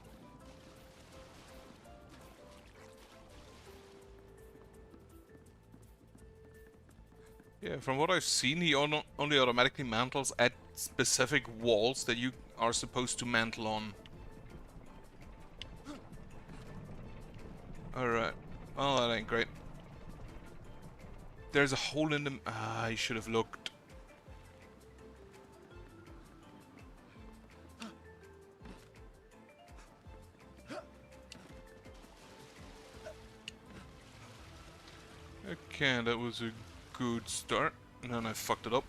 Yeah, from what I've seen, he only automatically mantles at specific walls that you are supposed to mantle on. Alright. Well, that ain't great. There's a hole in the... Ah, I should have looked. Okay, that was a good start. And then I fucked it up.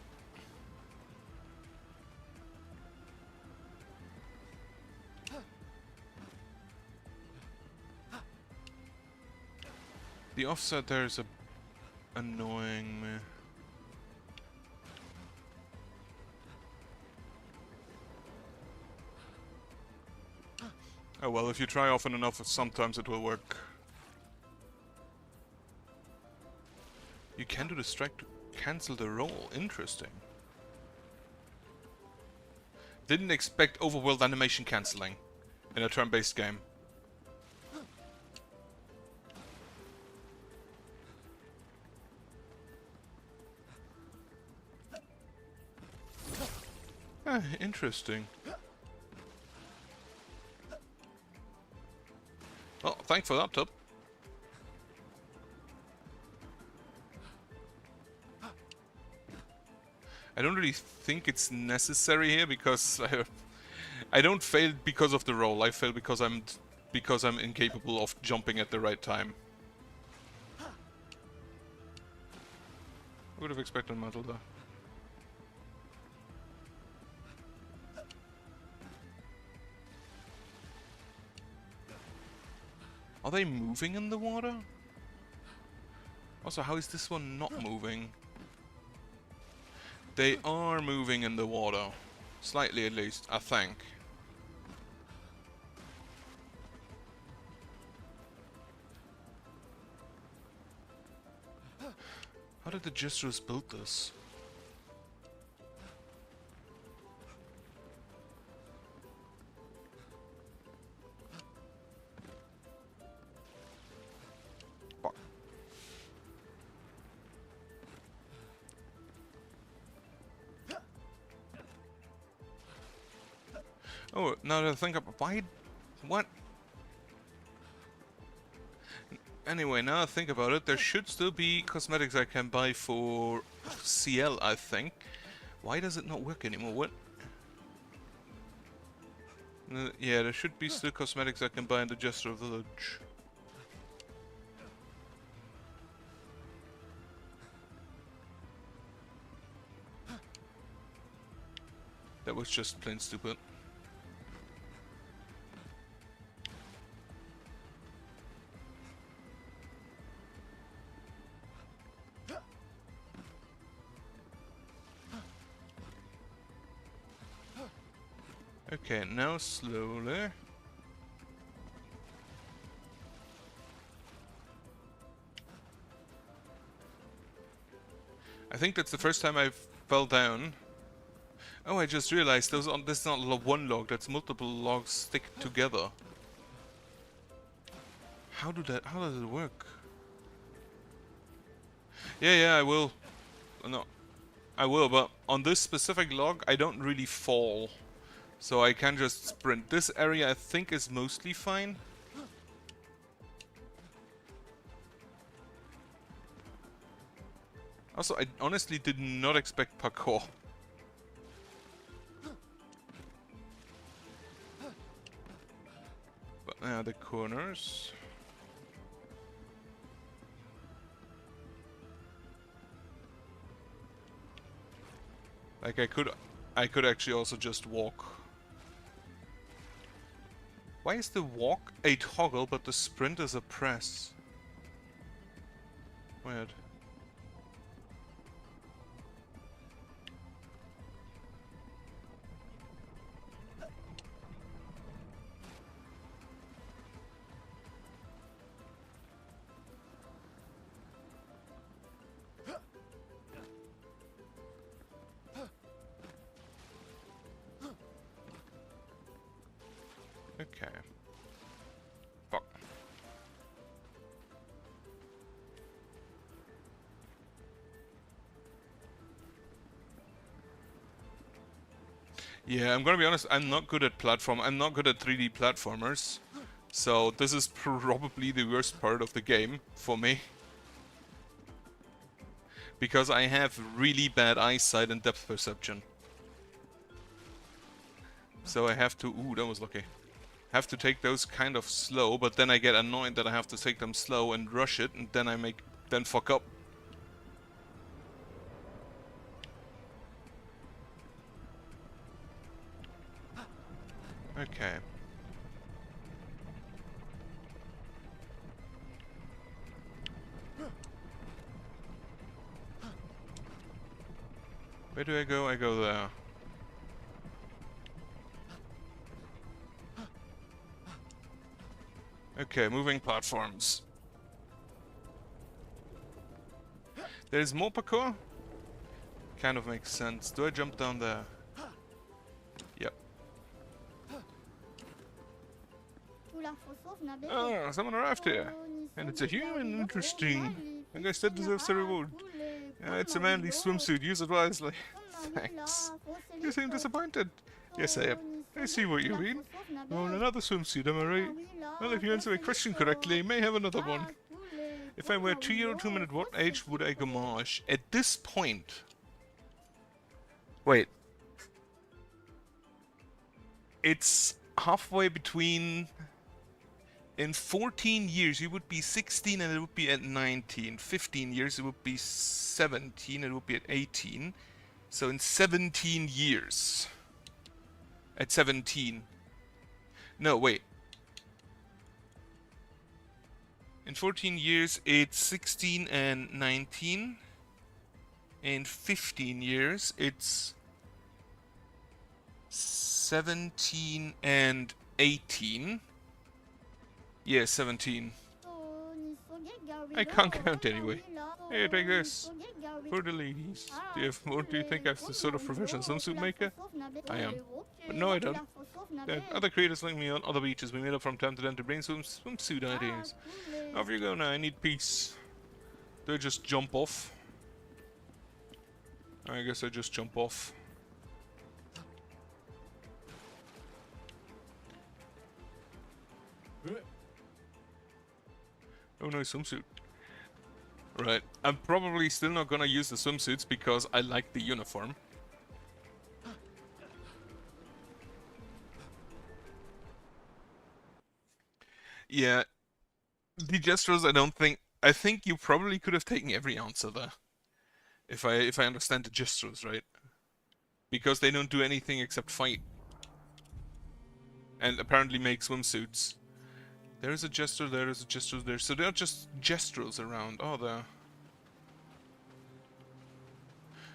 The offset there is annoying me. Oh well, if you try often enough, sometimes it will work. You can do the strike to cancel the roll. Interesting. Didn't expect overworld animation cancelling in a turn-based game. Ah, interesting. Well, thanks for that, Tub. I don't really think it's necessary here because I don't fail because of the roll. I fail because I'm incapable of jumping at the right time. Would have expected metal though. Are they moving in the water? Also, how is this one not moving? They are moving in the water. Slightly at least, I think. How did the Jesters build this? Fuck. Oh, now that I think about why, what? Anyway, now I think about it, there should still be cosmetics I can buy for CL, I think. Why does it not work anymore? What? Yeah, there should be still cosmetics I can buy in the Jester Village. That was just plain stupid. Okay, now slowly. I think that's the first time I fell down. Oh, I just realized this is not one log, that's multiple logs stick together. How does it work? Yeah, I will. No, I will, but on this specific log, I don't really fall. So I can just sprint. This area I think is mostly fine. Also, I honestly did not expect parkour. But the corners. Like I could actually also just walk. Why is the walk a toggle but the sprint is a press? Weird. Okay. Fuck. Yeah, I'm gonna be honest, I'm not good at I'm not good at 3D platformers. So this is probably the worst part of the game for me. Because I have really bad eyesight and depth perception. So I have to... Ooh, that was lucky. Have to take those kind of slow, but then I get annoyed that I have to take them slow and rush it, and then then fuck up. Okay. Where do I go? I go there. Okay, moving platforms. There's more parkour? Kind of makes sense. Do I jump down there? Yep. Oh, someone arrived here. And it's a human. Interesting. I guess that deserves a reward. It's a manly swimsuit. Use it wisely. Thanks. You seem disappointed. Yes, I am. I see what you mean. You want another swimsuit, am I right? Well, if you answer my question correctly, you may have another one. If I were 2 year 2 minute, what age would I gamage? At this point... Wait. It's halfway between In 14 years, you would be 16 and it would be at 19. 15 years, it would be 17 and it would be at 18. So in 17 years. At 17. No, wait. In 14 years, it's 16 and 19. In 15 years, it's 17 and 18. Yeah, 17. I can't count anyway. Here, take this. For the ladies. Do you think I'm the sort of professional swimsuit maker? I am. But no, I don't. Other creators like me on other beaches, we meet up from time to time to brainstorm swimsuit ideas. Off you go now, I need peace. Do I just jump off? I guess I just jump off. Oh no, swimsuit. Right, I'm probably still not gonna use the swimsuits because I like the uniform. Yeah, the gestures I think you probably could have taken every answer there. If I understand the gestures right. Because they don't do anything except fight. And apparently make swimsuits. There's a gesture there, there's a gesture there. So there are just gestures around. Oh, there.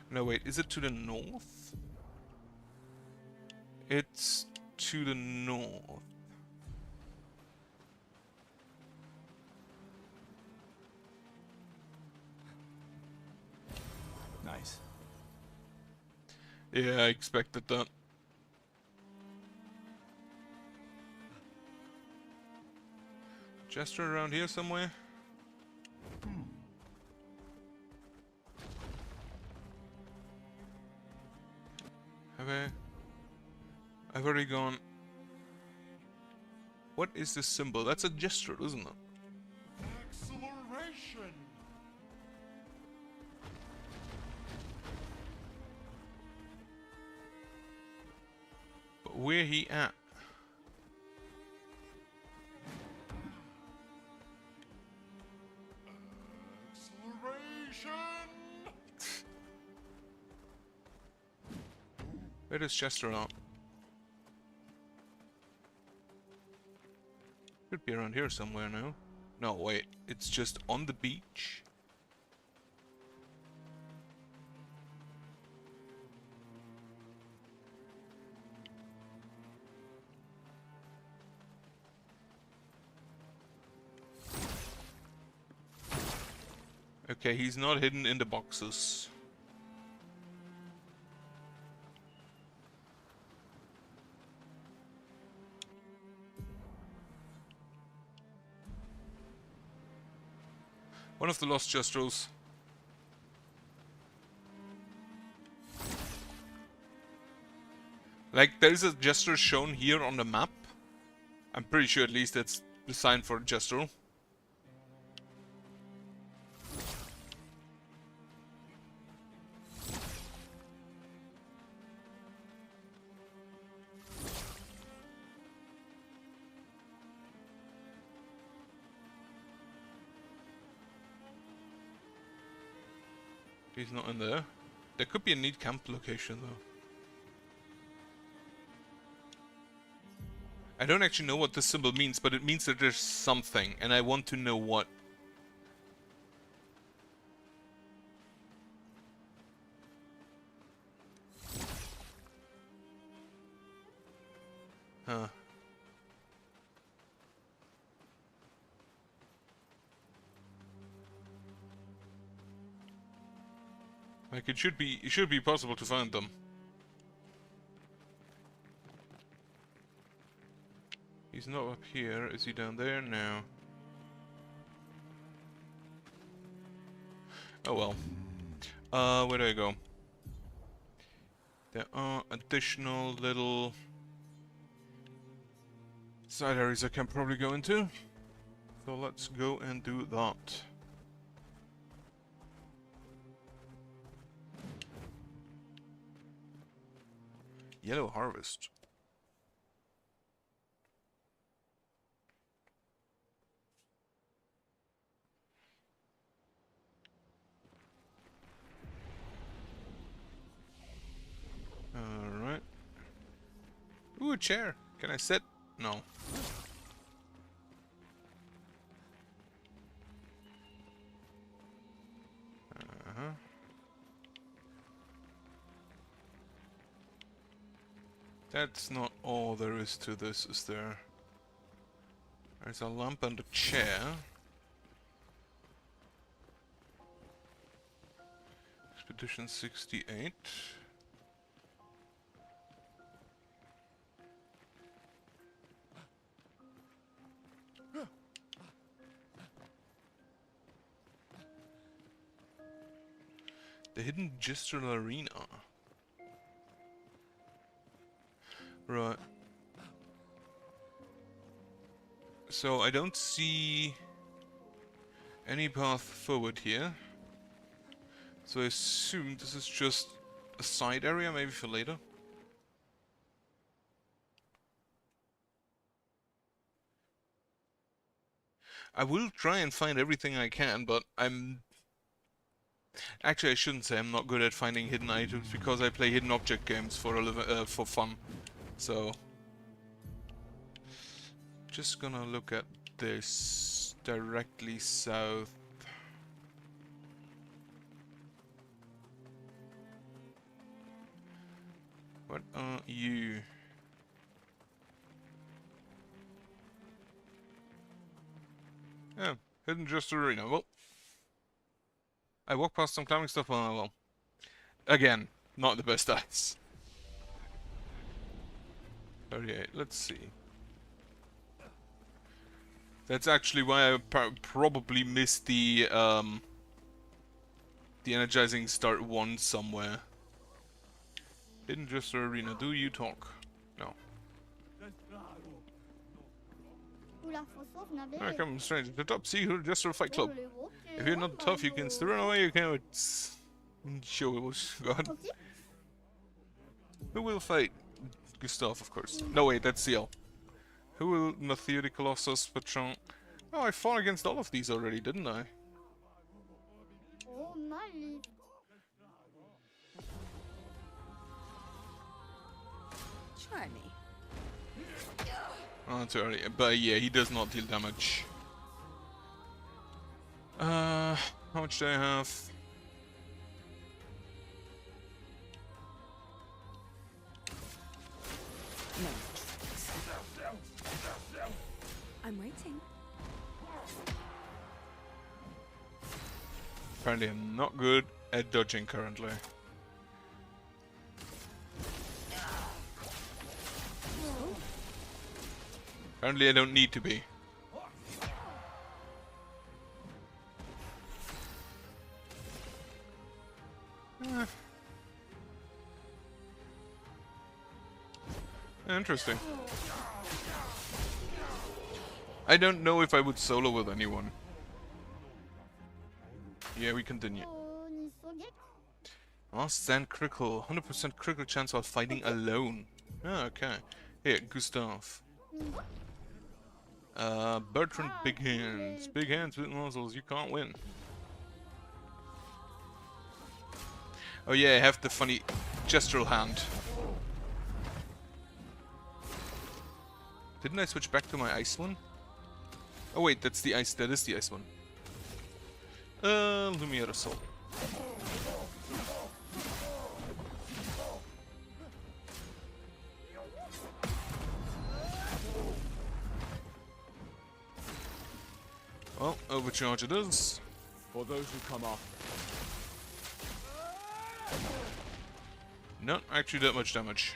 No, wait, is it to the north? It's to the north. Nice. Yeah, I expected that. Gesture around here somewhere? I've already gone... What is this symbol? That's a gesture, isn't it? Acceleration! But where he at? Acceleration! Where is Chester at? Could be around here somewhere now. No, wait. It's just on the beach. Okay, he's not hidden in the boxes. One of the lost gestures. Like, there's a gesture shown here on the map. I'm pretty sure at least it's the sign for a gesture. He's not in there. There could be a neat camp location though. I don't actually know what this symbol means, but it means that there's something, and I want to know what. Huh. Like it should be possible to find them. He's not up here. Is he down there? No. Oh well. Where do I go? There are additional little side areas I can probably go into. So let's go and do that. Yellow Harvest. a chair. Can I sit? No. That's not all there is to this, is there? There's a lamp and a chair. Expedition 68. The hidden Gistral Arena. Right. So I don't see any path forward here. So I assume this is just a side area, maybe for later. I will try and find everything I can, but I'm... Actually, I shouldn't say I'm not good at finding hidden items, because I play hidden object games for fun. So... Just gonna look at this directly south. What are you? Yeah, hidden just arena. Well, I walk past some climbing stuff. Well, again, not the best eyes. 38. Let's see. That's actually why I probably missed the energizing start 1 somewhere. Hidden Jester Arena, do you talk? No. I come strange. The top secret Jester Fight Club. If you're not tough, you can still run away. You can. Show it was God. Who will fight? Gustav, of course. No, wait, that's Seal. Who will Mathieu the Colossus, Patron? Oh, I fought against all of these already, didn't I? Try me. Oh, too early. But yeah, he does not deal damage. How much do I have? No. I'm waiting. Apparently I'm not good at dodging currently. Apparently I don't need to be. Interesting. I don't know if I would solo with anyone. Yeah, we continue. Last stand critical. 100% critical chance while fighting alone. Ah, okay. Here, Gustav. Bertrand, big hands. Big hands with muscles. You can't win. Oh yeah, I have the funny gestural hand. Didn't I switch back to my ice one? Oh wait, that's the ice. That is the ice one. Lumiere Soul. Well, overcharge it is. For those who come after. Not actually that much damage.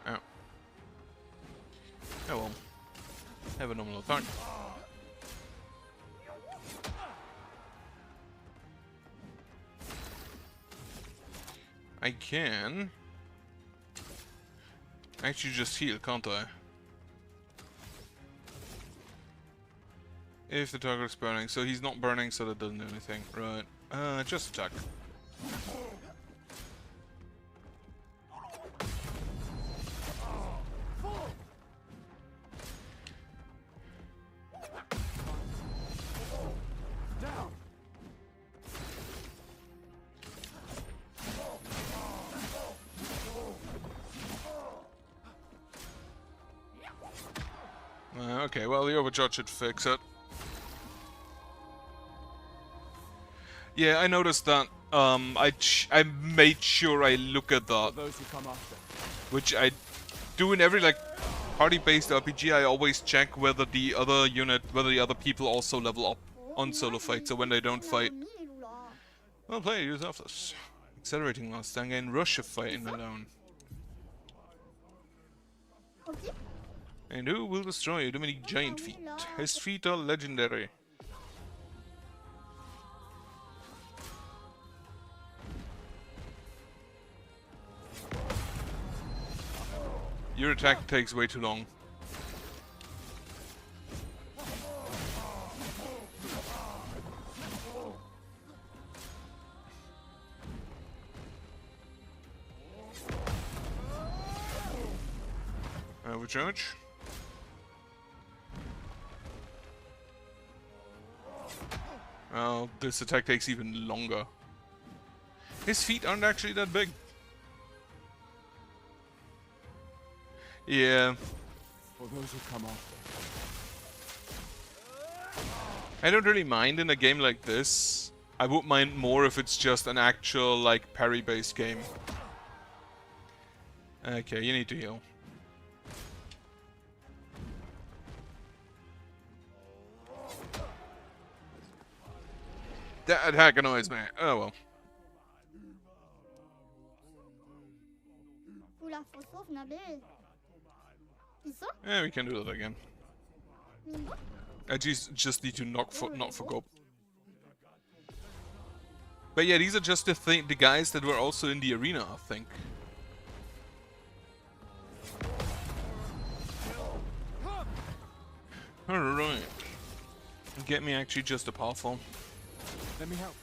Ow. Oh well. Have a normal attack. I can actually just heal, can't I? If the target is burning, so he's not burning, so that doesn't do anything. Right. Just attack. Okay, well, the Overcharge should fix it. Yeah, I noticed that. I made sure I look at that. Those who come after. Which I do in every, like, party-based RPG. I always check whether the other people also level up on solo fight, so when they don't fight. Well, player use of this. Accelerating Mustang and rush of fighting alone. And who will destroy Dominic Giant Feet? His feet are legendary. Your attack takes way too long. Overcharge. Oh, this attack takes even longer. His feet aren't actually that big. Yeah. For those who come after. I don't really mind in a game like this. I would mind more if it's just an actual, like, parry-based game. Okay, you need to heal. That attack annoys me. Oh well. Yeah, we can do that again. I just need to not forgo. But yeah, these are just the guys that were also in the arena, I think. Alright. Get me actually just a powerful. Let me help.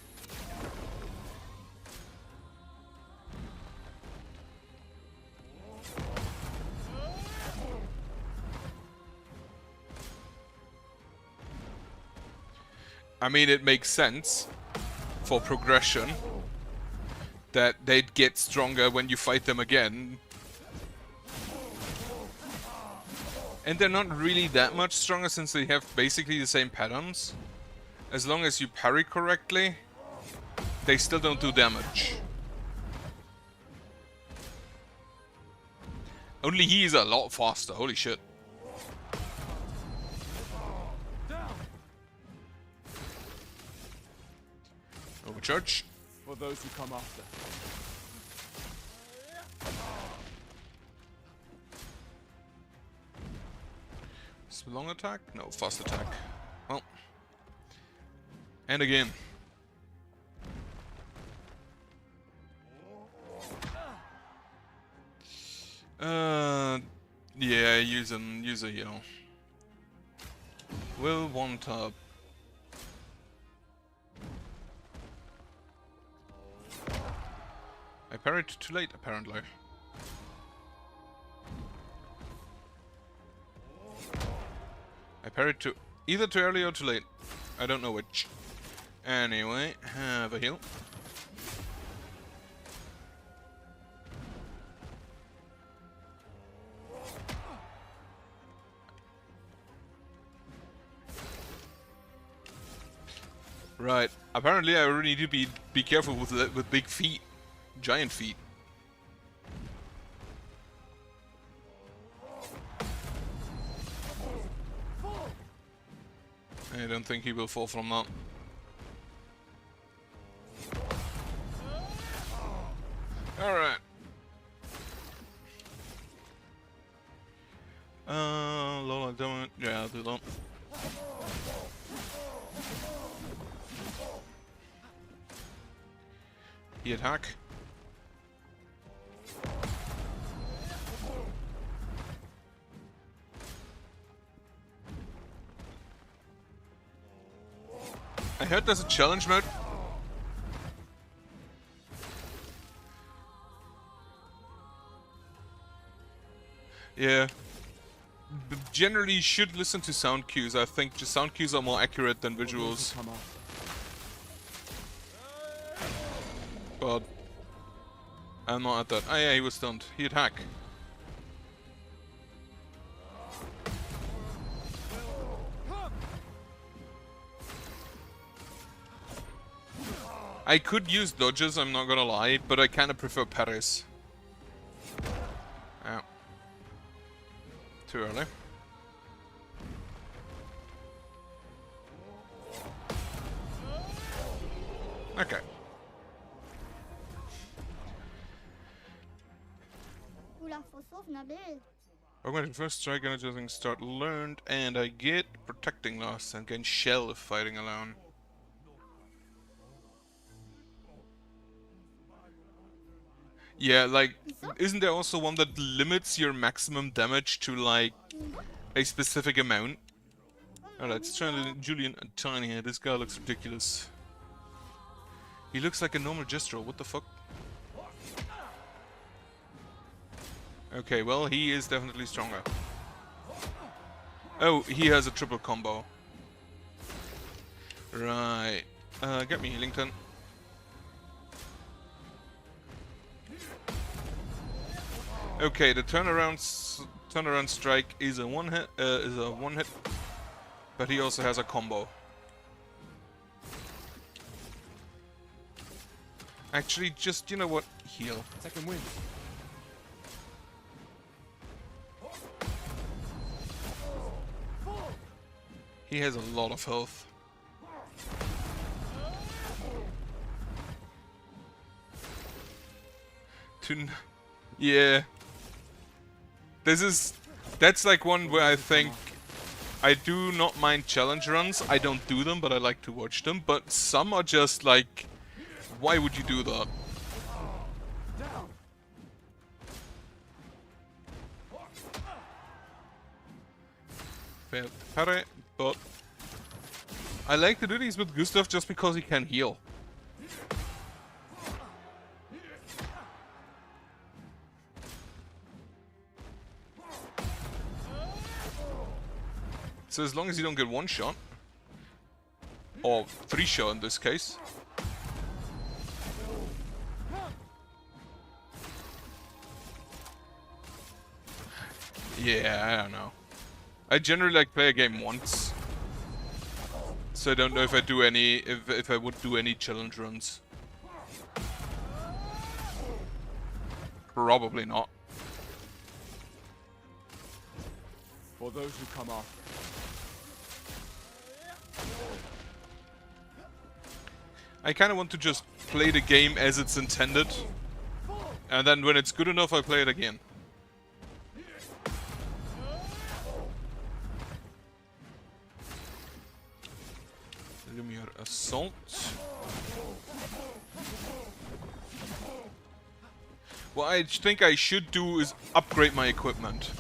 I mean, it makes sense for progression that they'd get stronger when you fight them again. And they're not really that much stronger since they have basically the same patterns. As long as you parry correctly, they still don't do damage. Only he is a lot faster, holy shit. Overcharge. For those who come after. Long attack? No, fast attack. Well. And again. Yeah, use a heal. Will want up. I parried too late, apparently. I parried either too early or too late. I don't know which. Anyway, have a heal. Right. Apparently, I really need to be careful with big feet, giant feet. I don't think he will fall from that. Alright. Lola, don't. Yeah, I'll do that. He attack. I heard there's a challenge mode. Yeah. Generally, you should listen to sound cues. I think just sound cues are more accurate than visuals. But I'm not at that. Oh yeah, he was stunned. He attack. I could use dodges, I'm not gonna lie, but I kinda prefer parries. Ow. Too early. Okay. Augmenting first strike, energizing start learned, and I get protecting loss and gain shell if fighting alone. Yeah, like, isn't there also one that limits your maximum damage to, like, a specific amount? Alright, let's try Julian and Tiny here. This guy looks ridiculous. He looks like a normal Jestro, what the fuck? Okay, well, he is definitely stronger. Oh, he has a triple combo. Right. Get me Healington. Okay, the turnaround strike is a one hit, but he also has a combo. Actually, just, you know what? Heal. Second wind. He has a lot of health. Yeah. That's like one where I think I do not mind challenge runs. I don't do them, but I like to watch them. But some are just like, why would you do that? Failed parry, but I like to do these with Gustav just because he can heal. So as long as you don't get one shot, or 3 shot in this case. Yeah, I don't know. I generally like play a game once, so I don't know if I do any, if I would do any challenge runs. Probably not. For those who come after. I kind of want to just play the game as it's intended, and then when it's good enough, I play it again. Lumiere Assault. What I think I should do is upgrade my equipment.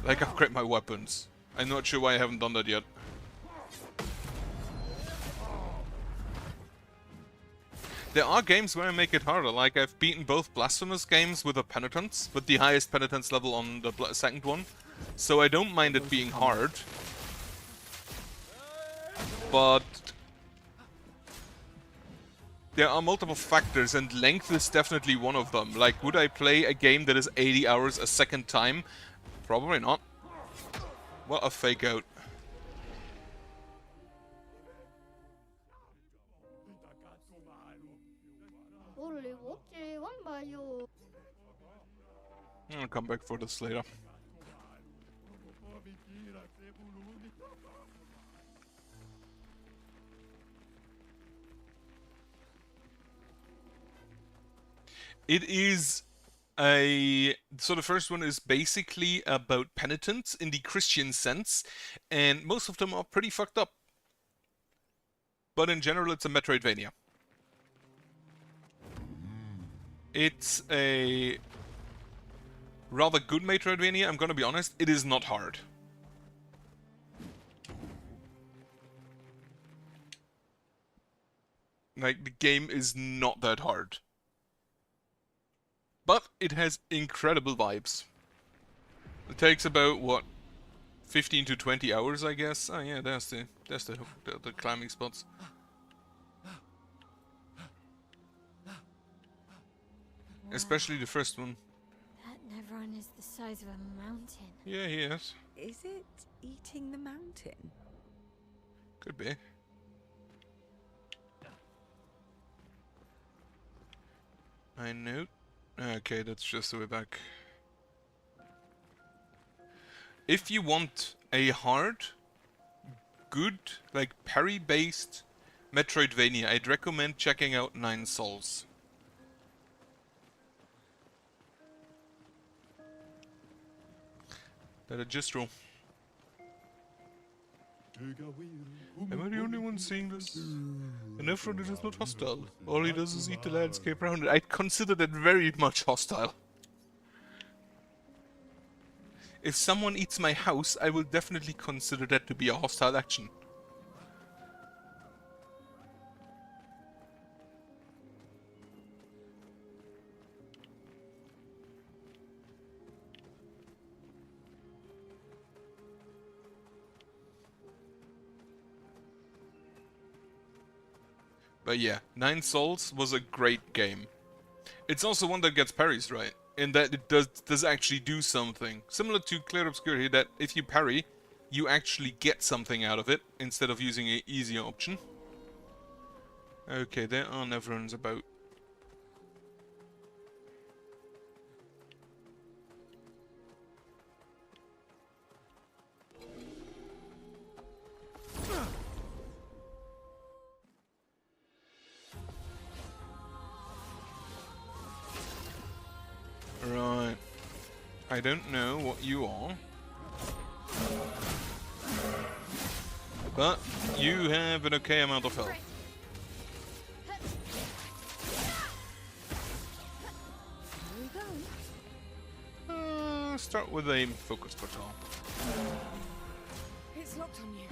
Like, upgrade my weapons. I'm not sure why I haven't done that yet. There are games where I make it harder, like I've beaten both Blasphemous games with a Penitence, with the highest Penitence level on the second one. So I don't mind it being hard. But there are multiple factors, and length is definitely one of them. Like, would I play a game that is 80 hours a second time? Probably not. What a fake out. I'll come back for this later. It is a... So the first one is basically about penitence in the Christian sense, and most of them are pretty fucked up. But in general, it's a Metroidvania. It's a rather good Metroidvania, I'm gonna be honest. It is not hard. Like, the game is not that hard. But it has incredible vibes. It takes about, what, 15 to 20 hours, I guess? Oh yeah, that's the climbing spots. Especially the first one. That Nevron is the size of a mountain. Yeah, he is. Is it eating the mountain? Could be. I know. Okay, that's just the way back. If you want a hard, good, like parry-based Metroidvania, I'd recommend checking out Nine Souls. That are just true. Am I the only one seeing this? An Ephron is not hostile. All he does is eat the landscape around it. I'd consider that very much hostile. If someone eats my house, I will definitely consider that to be a hostile action. But yeah, Nine Souls was a great game. It's also one that gets parries right, in that it does actually do something. Similar to Clair Obscur here, that if you parry, you actually get something out of it, instead of using an easier option. Okay, there are Neverons about. Right. I don't know what you are. But you have an okay amount of health. Start with a focus portal. It's locked on you.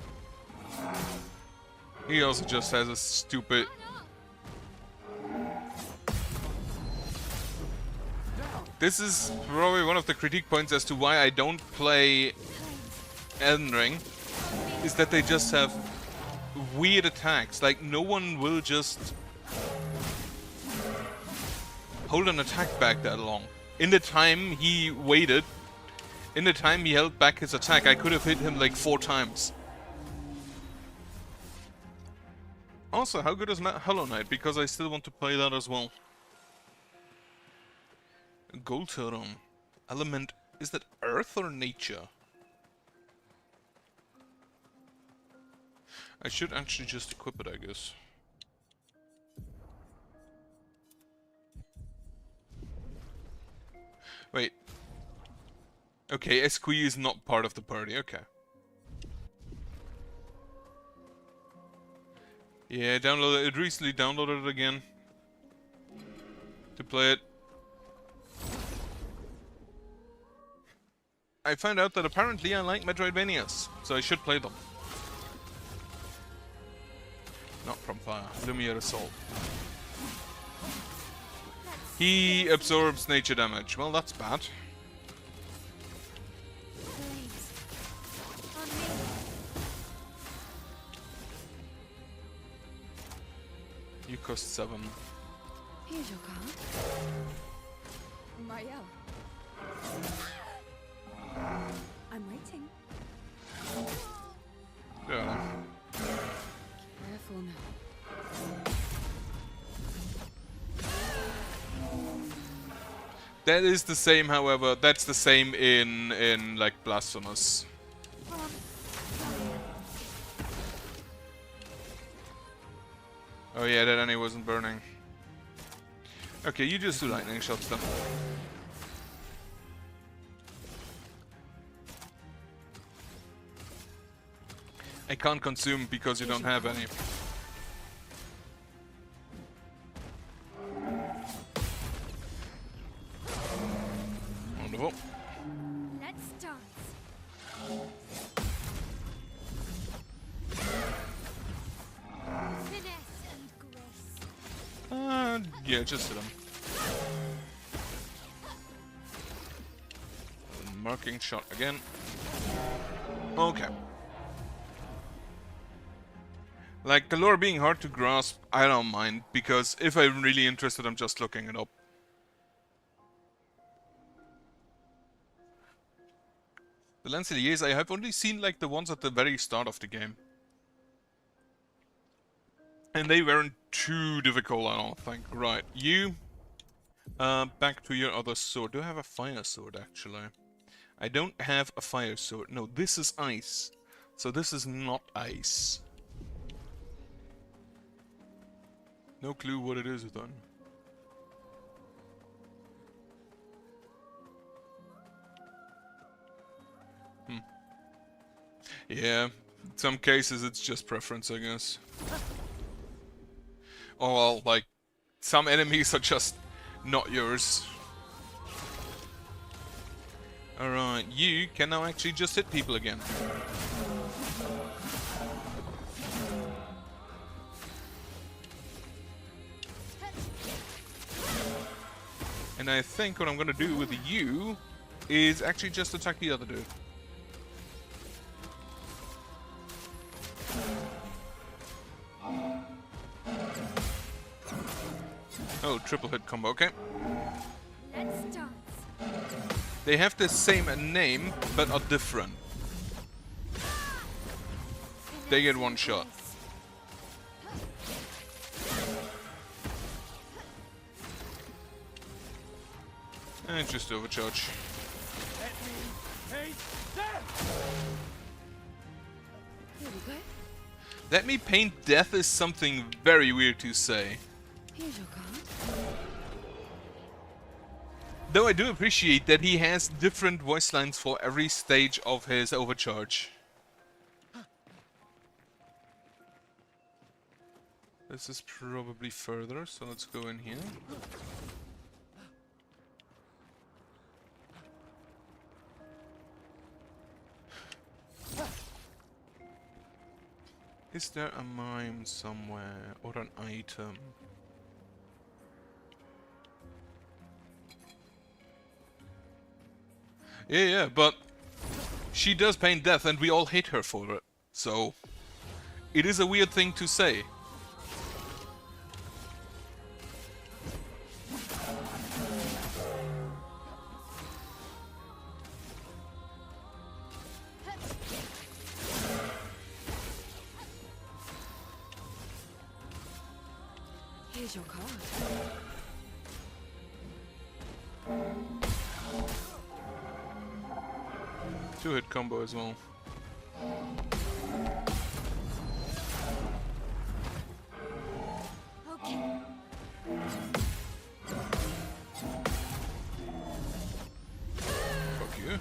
He also just has a stupid... This is probably one of the critique points as to why I don't play Elden Ring, is that they just have weird attacks. Like, no one will just hold an attack back that long. In the time he waited, in the time he held back his attack, I could have hit him like 4 times. Also, how good is Hollow Knight? Because I still want to play that as well. Gold Serum. Element. Is that earth or nature? I should actually just equip it, I guess. Wait. Okay, SQ is not part of the party, okay. Yeah, downloaded it recently, downloaded it again. To play it. I found out that apparently I like Metroidvanias, so I should play them. Not from fire. Lumiere Assault. He absorbs nature damage. Well, that's bad. You cost 7. Here's your card. Mario. I'm waiting. Yeah. Careful now. That is the same, however. That's the same in like Blasphemous. Oh yeah, that Annie wasn't burning. Okay, you just do lightning shots then. I can't consume because you don't have any. Wonderful. Let's dance. Finesse and grace. Yeah, just hit him. Marking shot again. Okay. Like, the lore being hard to grasp, I don't mind, because if I'm really interested, I'm just looking it up. The Lanceliers, I have only seen, like, the ones at the very start of the game. And they weren't too difficult, I don't think. Right, you... Back to your other sword. Do I have a fire sword, actually? I don't have a fire sword. No, this is ice. So this is not ice. No clue what it is then. Yeah, in some cases it's just preference, I guess. Or, well, like, some enemies are just not yours. Alright, you can now actually just hit people again. And I think what I'm gonna do with you is actually just attack the other dude. Oh, triple hit combo, okay. Let's dance. They have the same name, but are different. They get one shot. And just overcharge. Here we go. Let me paint death is something very weird to say. Here's your card. Though I do appreciate that he has different voice lines for every stage of his overcharge. This is probably further, so let's go in here. Is there a mime somewhere, or an item? Yeah, but she does paint death and we all hate her for it. So, it is a weird thing to say. Here's your card. Two-hit combo as well. Okay. Fuck you.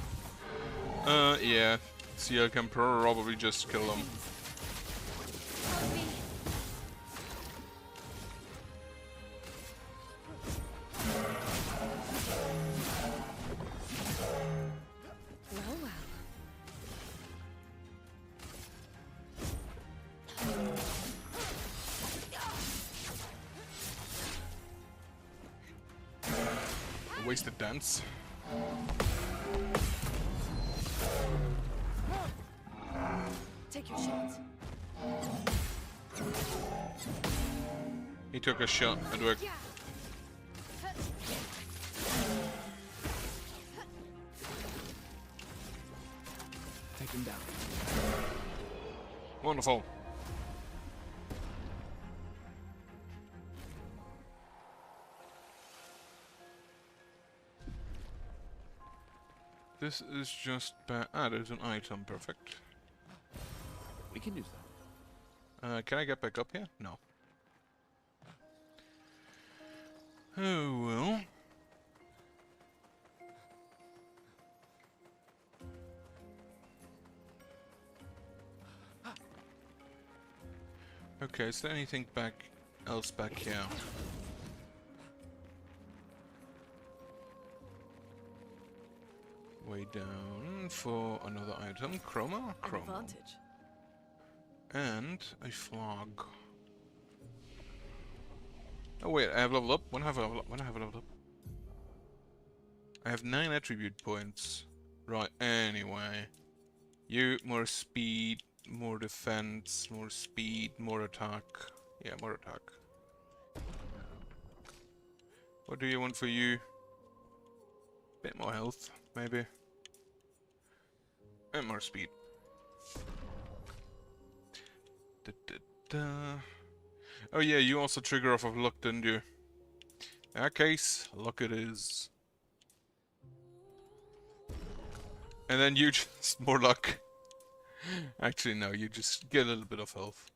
Yeah. CL can probably just kill them. Help me. Well, well. A wasted dance. Take your shot. He took a shot at work. Take him down. Wonderful. This is just bad. Ah, there's an item. Perfect. We can use that. Can I get back up here? No. Oh well. Okay, is there anything else back here? Way down for another item. Chroma? An Chroma. advantage. And a flag. Oh wait, I have leveled up? When have I leveled up? I have 9 attribute points. Right, anyway. You, more speed, more defense, more speed, more attack. Yeah, more attack. What do you want for you? Bit more health, maybe. And more speed. Da, da, da. Oh yeah, you also trigger off of luck, didn't you? In that case, luck it is. And then you just more luck. Actually, no, you just get a little bit of health.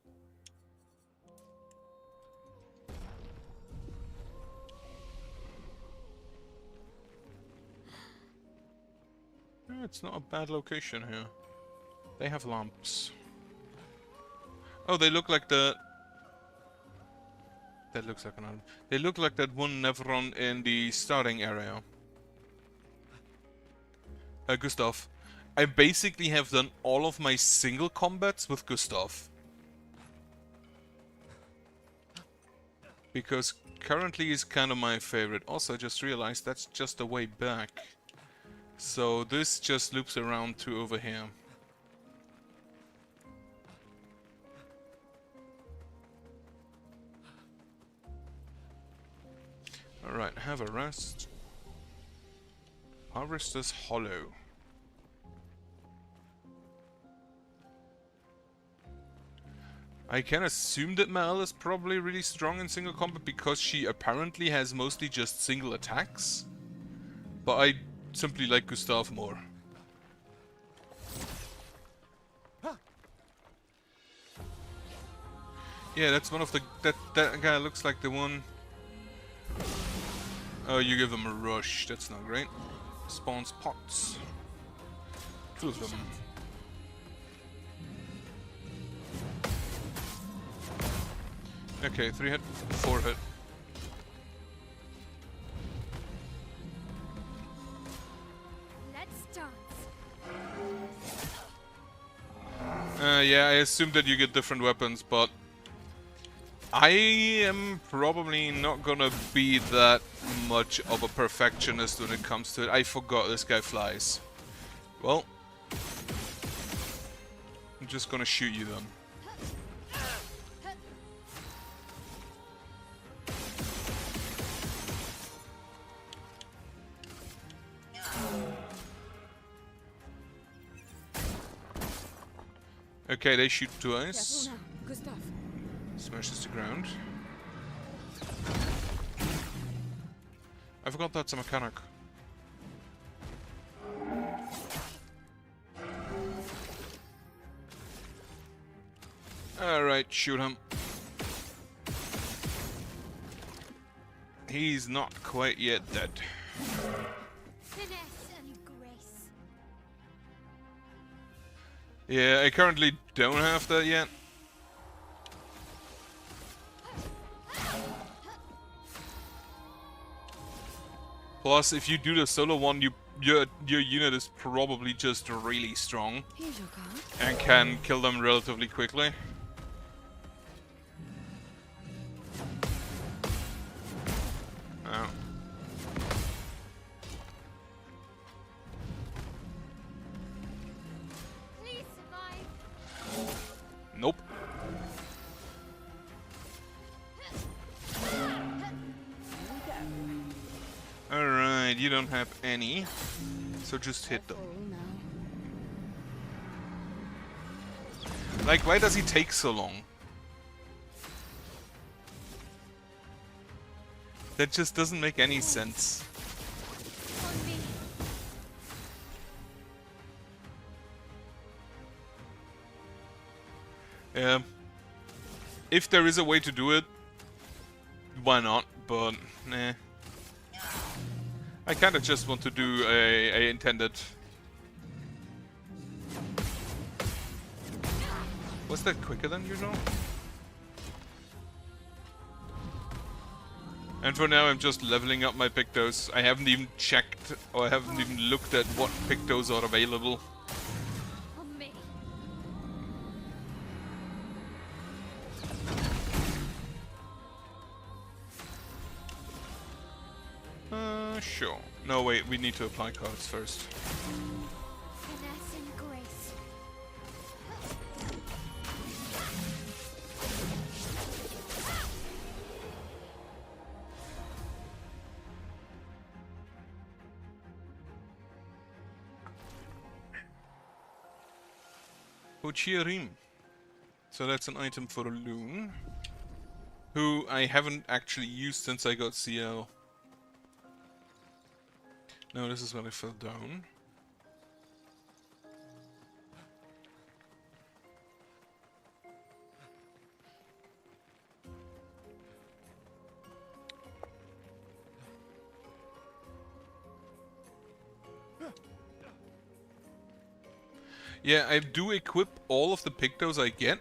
It's not a bad location here. They have lamps. Oh, they look like the... That looks like an... They look like that one Nevron in the starting area. Gustav. I basically have done all of my single combats with Gustav. Because currently he's kind of my favorite. Also, I just realized that's just the way back. So this just loops around to over here. Alright, have a rest. Harvester's Hollow. I can assume that Mael is probably really strong in single combat because she apparently has mostly just single attacks. But I simply like Gustav more. Yeah, that's one of the... That guy looks like the one... Oh, you give them a rush. That's not great. Spawns pots. Two of them. Okay, 3 hit, 4 hit. Let's dance. Yeah, I assumed that you get different weapons, but I am probably not gonna be that much of a perfectionist when it comes to it. I forgot this guy flies. Well, I'm just gonna shoot you then. Okay, they shoot twice. Careful now, Gustav. Smashes the ground. I forgot that's a mechanic. Alright, shoot him. He's not quite yet dead. Finesse and grace. Yeah, I currently don't have that yet. Plus, if you do the solo one, your unit is probably just really strong Here's your card. and can kill them relatively quickly. Oh. Please survive. Nope. Alright, you don't have any, so just hit them. Like, why does he take so long? That just doesn't make any sense. On me. Yeah. If there is a way to do it, why not? But, nah. I kinda just want to do a intended... Was that quicker than usual? And for now I'm just leveling up my Pictos. I haven't even checked, or I haven't even looked at what Pictos are available. On me. Sure. No, wait, we need to apply cards first. Finesse and grace. Pochirim. So that's an item for a loon. Who I haven't actually used since I got CL. No, this is when I fell down. Yeah, I do equip all of the pictos I get.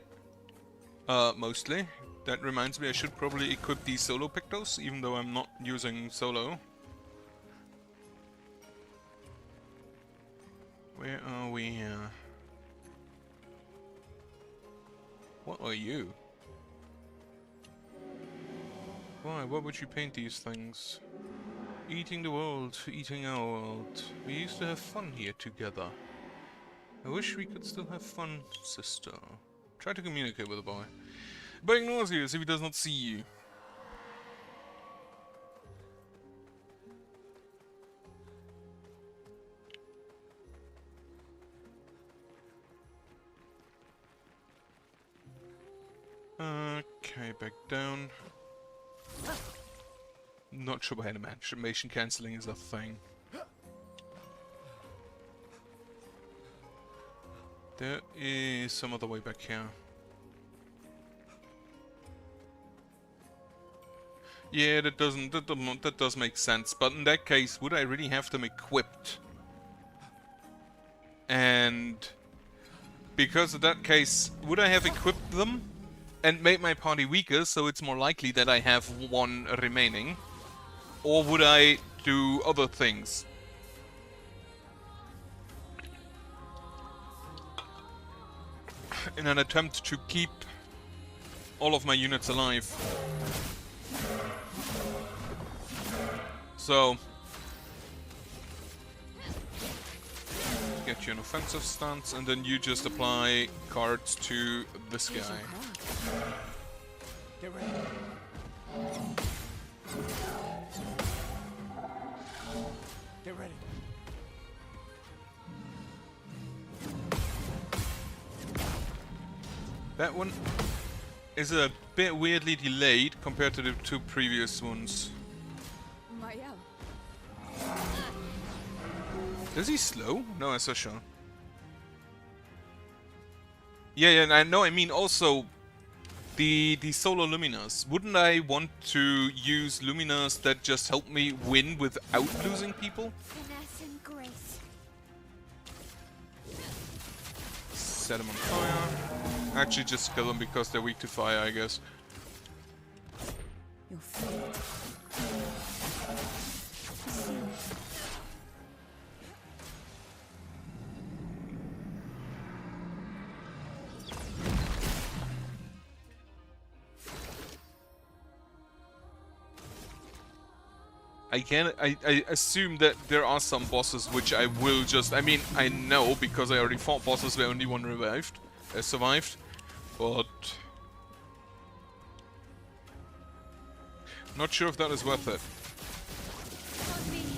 Mostly. That reminds me I should probably equip these solo pictos, even though I'm not using solo. Where are we here? What are you? Why? Why would you paint these things? Eating the world, eating our world. We used to have fun here together. I wish we could still have fun, sister. Try to communicate with the boy. But ignores you as if he does not see you. Okay, back down. Not sure why animation cancelling is a thing. There is some other way back here. Yeah, that does make sense. But in that case, would I really have them equipped? And because of that case, would I have equipped them and made my party weaker, so it's more likely that I have one remaining? Or would I do other things? In an attempt to keep all of my units alive. So, get you an offensive stance, and then you just apply cards to this guy. Get ready. Get ready. That one is a bit weirdly delayed compared to the two previous ones. Mael. Does he slow? No, I saw Sean. Yeah, I know. I mean, also the solo Luminas. Wouldn't I want to use Luminas that just help me win without losing people? Finesse and grace. Set them on fire. Actually, just kill them because they're weak to fire, I guess. Your fate. I assume that there are some bosses which I will just... I mean, I know because I already fought bosses where only one survived. But... not sure if that is worth it.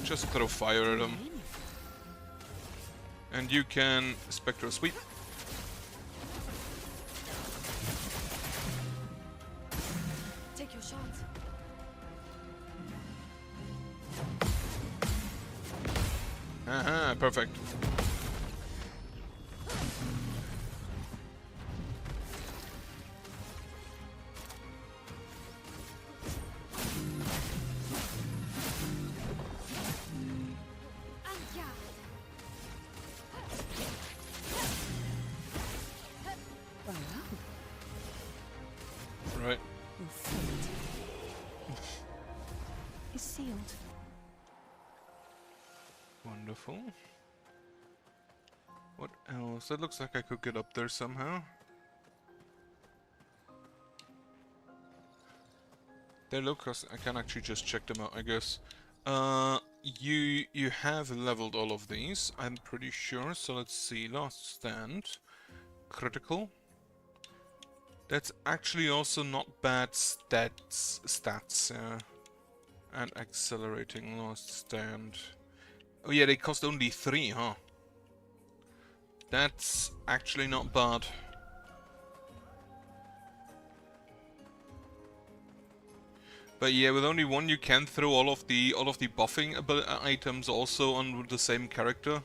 Just throw fire at them. And you can Spectral Sweep. Take your shot. Aha, perfect. Right. Your fate is sealed. Wonderful. What else? It looks like I could get up there somehow. They're low cost. I can actually just check them out, I guess. You have leveled all of these, I'm pretty sure. So let's see. Last stand. Critical. That's actually also not bad stats, and accelerating last stand. Oh yeah, they cost only 3, huh? That's actually not bad. But yeah, with only one you can throw all of the buffing items also on the same character.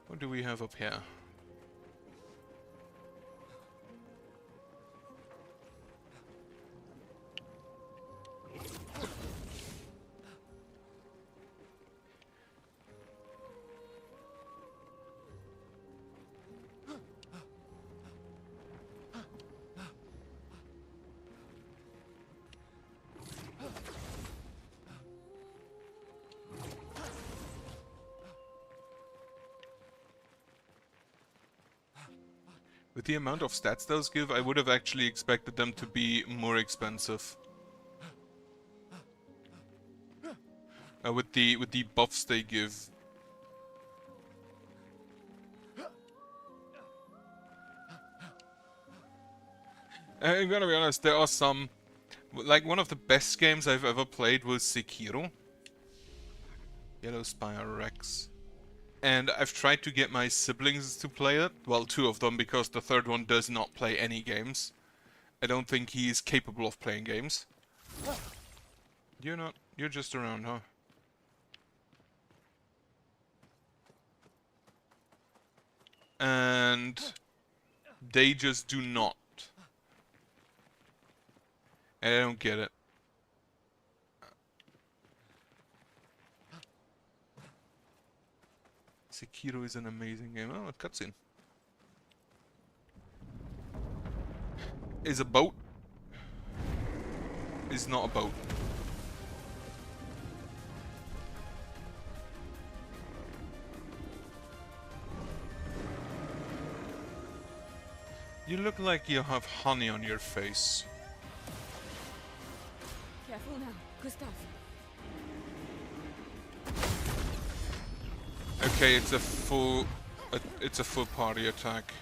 What do we have up here? With the amount of stats those give, I would have actually expected them to be more expensive. With the buffs they give. I'm gonna be honest, there are some... Like, one of the best games I've ever played was Sekiro. Yellow Spire Rex. And I've tried to get my siblings to play it. Well, 2 of them, because the third one does not play any games. I don't think he is capable of playing games. You're not. You're just around, huh? And they just do not. And I don't get it. Sekiro is an amazing game. Oh, a cutscene. Is a boat. Is not a boat. You look like you have honey on your face. Careful now, Gustav. Okay, it's a full party attack.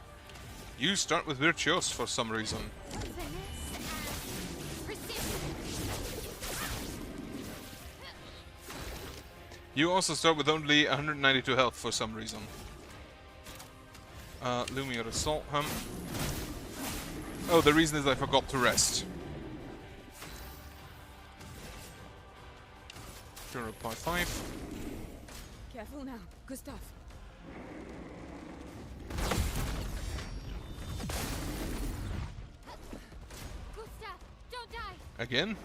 You start with Virtuos for some reason. You also start with only 192 health for some reason. Lumiere Assault Him. Oh, the reason is I forgot to rest. General Part 5. Careful now, Gustav. Gustav, don't die. Again?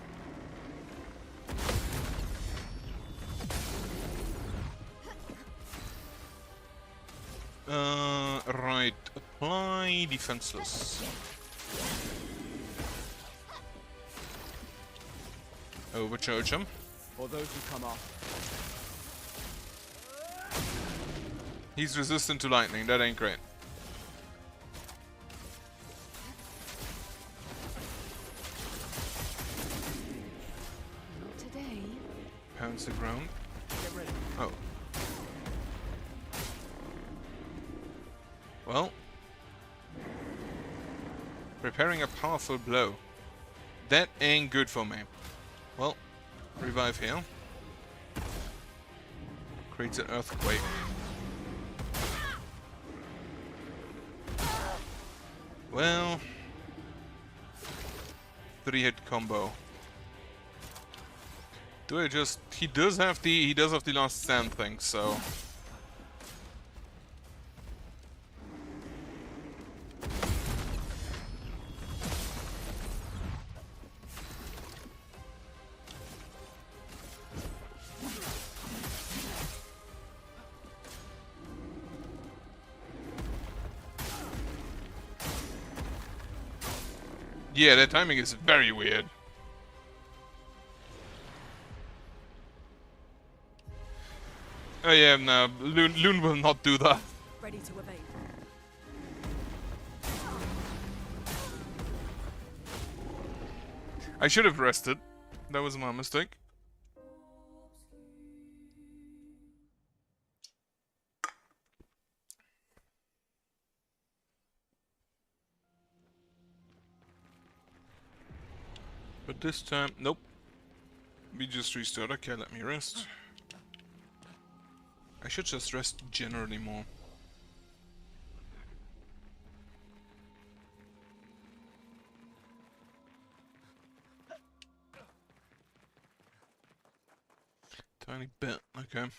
Right. Apply defenseless. Overcharge him. For those who come off. He's resistant to lightning, that ain't great. Not today. Pounds the ground. Get ready. Oh. Well. Preparing a powerful blow. That ain't good for me. Well, revive here. Creates an earthquake. Well, 3-hit combo. Do I just? He does have the last stand thing, so. Yeah, the timing is very weird. Oh yeah, no, Loon will not do that. Ready to evade. I should have rested. That was my mistake. But this time, nope. We just restart. Okay, let me rest. I should just rest generally more. Okay.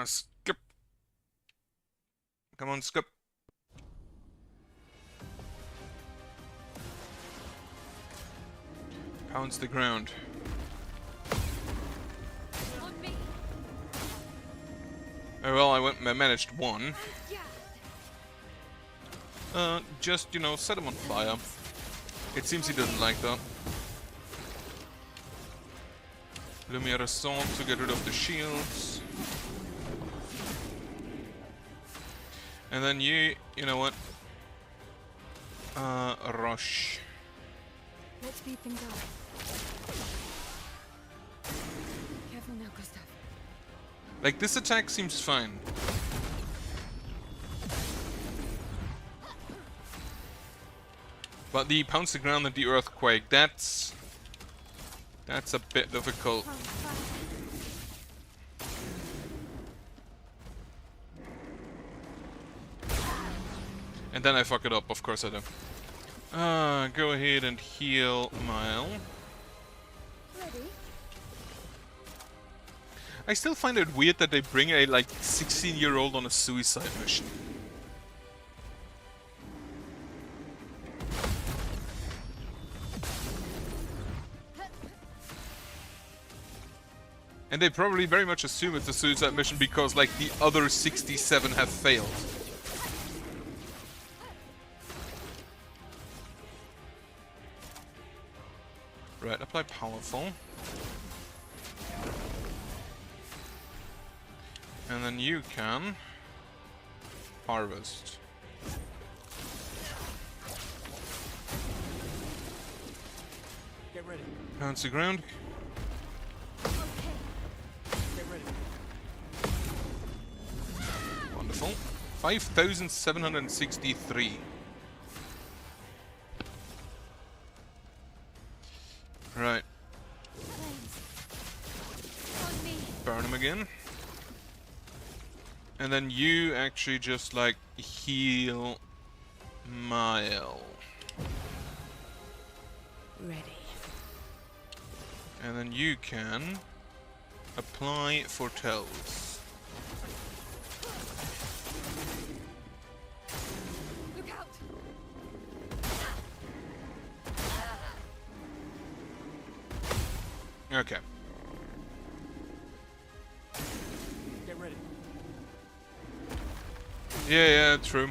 Skip. Come on, skip. Pounds the ground. On me. Well, I managed one. Yeah. Just, you know, set him on fire. It seems he doesn't like that. Lumiere Assault to get rid of the shields. And then you know what? Rush. Let's speed things up. Careful now, Gustav. Like, this attack seems fine. But the pounce the ground and the earthquake, that's a bit difficult. And then I fuck it up, of course I do. Go ahead and heal Mile. Ready? I still find it weird that they bring a, like, 16-year-old on a suicide mission. And they probably very much assume it's a suicide mission because, like, the other 67 have failed. Right, apply powerful. And then you can harvest. Get ready. Pounce the ground. Get ready. Wonderful. 5,763. Right. On me. Burn him again. And then you actually just, like, heal Mile. Ready. And then you can apply foretells. Look out. Okay. Get ready. Yeah, true.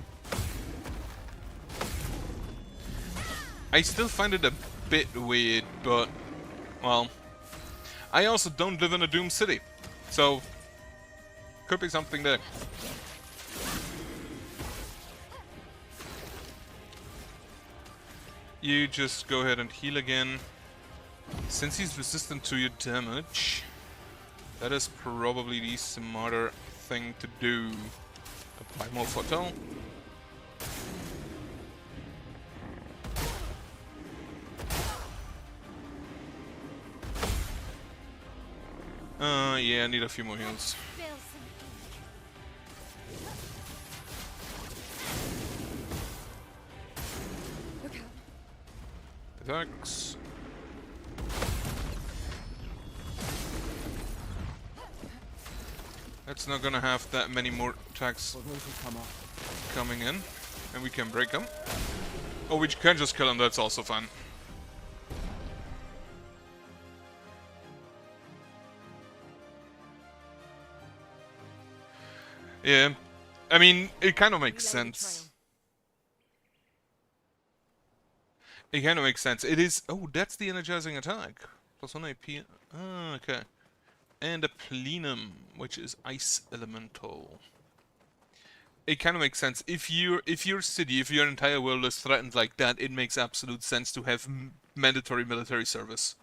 I still find it a bit weird, but, well, I also don't live in a doomed city, so could be something there. You just go ahead and heal again. Since he's resistant to your damage, that is probably the smarter thing to do. Apply more foretell. Yeah, I need a few more heals. Feel something. Look out. Attacks. That's not gonna have that many more attacks coming in. And we can break them. Oh, we can just kill him, that's also fun. Yeah, I mean, it kind of makes sense. It kind of makes sense. It is... Oh, that's the energizing attack. Plus 1 AP. Ah, okay. And a plenum, which is ice elemental. It kind of makes sense. If your city, if your entire world is threatened like that, it makes absolute sense to have mandatory military service.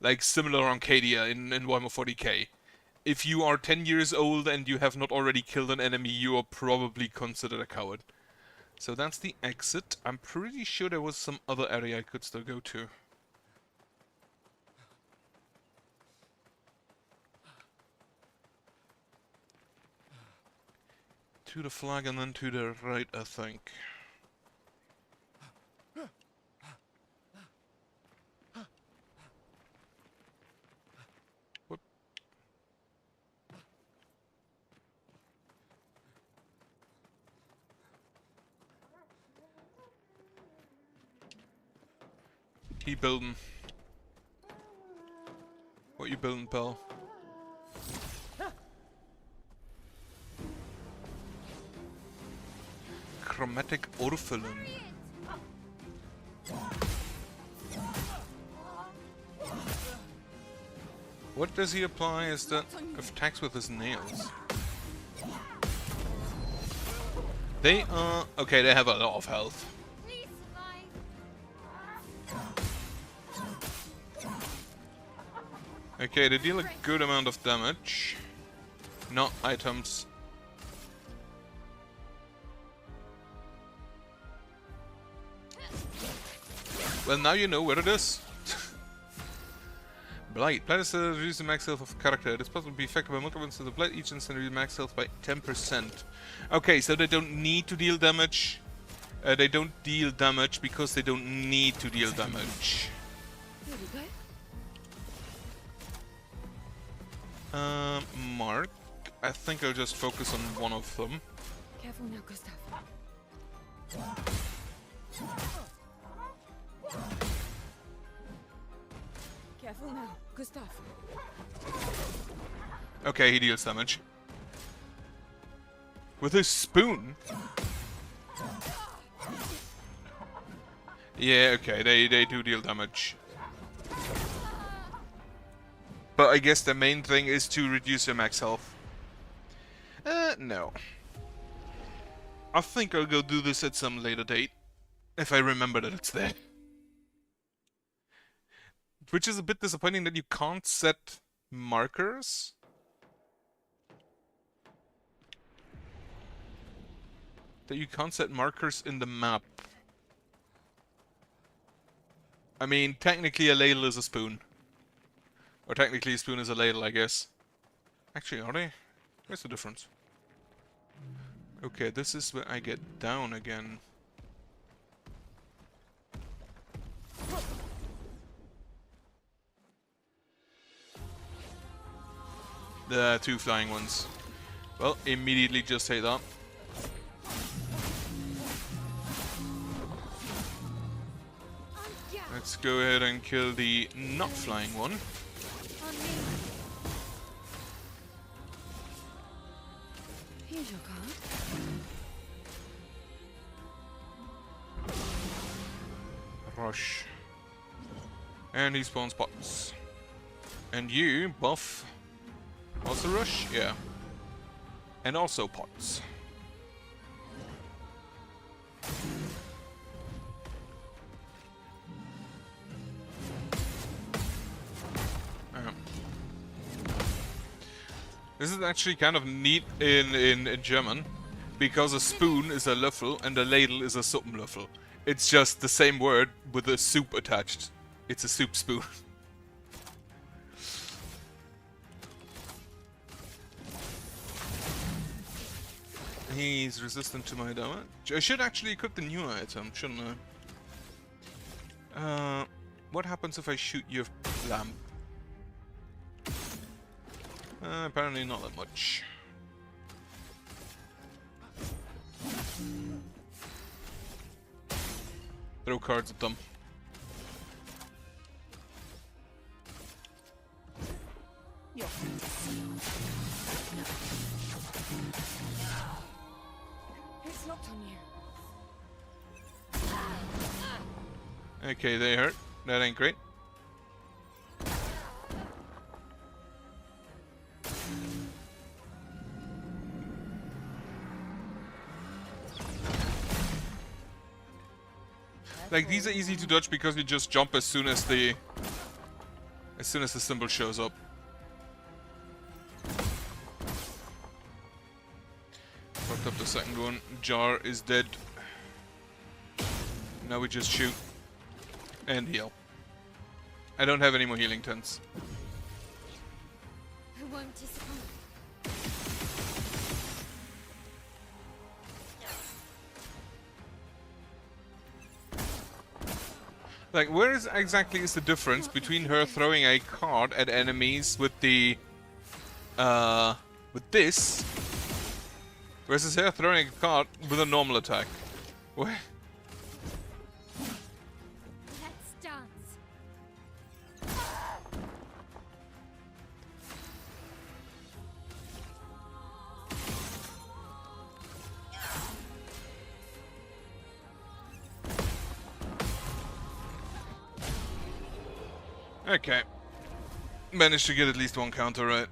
Like similar on Cadia in Warhammer 40k. If you are 10 years old and you have not already killed an enemy, you are probably considered a coward. So that's the exit. I'm pretty sure there was some other area I could still go to. To the flag and then to the right, I think. Keep building. What you building, pal? Chromatic orphelin. What does he apply as the attacks with his nails? They are... okay, they have a lot of health. Okay, they deal a good amount of damage. Not items. Well, now you know where it is. Blight. Blight is reduce the max health of a character. It is possible to be affected by multiple instances of Blight. Each instant reduces max health by 10%. Okay, so they don't need to deal damage. They don't deal damage because they don't need to deal damage. Here we go. Mark. I think I'll just focus on one of them. Careful now, Gustav. Careful now, Gustav. Okay, he deals damage. With his spoon? Yeah, okay, they do deal damage. But I guess the main thing is to reduce your max health. No. I think I'll go do this at some later date. If I remember that it's there. Which is a bit disappointing that you can't set markers. That you can't set markers in the map. I mean, technically a ladle is a spoon. Or technically a spoon is a ladle, I guess. Actually, are they? Where's the difference? Okay, this is where I get down again. The two flying ones. Well, immediately just take that. Let's go ahead and kill the not flying one. Here's your card. Rush. And he spawns pots. And you, buff. Also rush? Yeah. And also pots. This is actually kind of neat in German, because a spoon is a Löffel and a ladle is a Suppenlöffel. It's just the same word with a soup attached. It's a soup spoon. He's resistant to my damage. I should actually equip the new item, shouldn't I? What happens if I shoot your lamp? Apparently not that much. Throw cards at them. It's locked on you. Okay, they hurt. That ain't great. Like, these are easy to dodge because you just jump as soon as the symbol shows up. Fucked up the second one. Jar is dead. Now we just shoot and heal. I don't have any more healing tents. I won't disappoint. Like, where is exactly is the difference between her throwing a card at enemies with the with this versus her throwing a card with a normal attack? Where? Let's dance. Okay. Managed to get at least one counter right.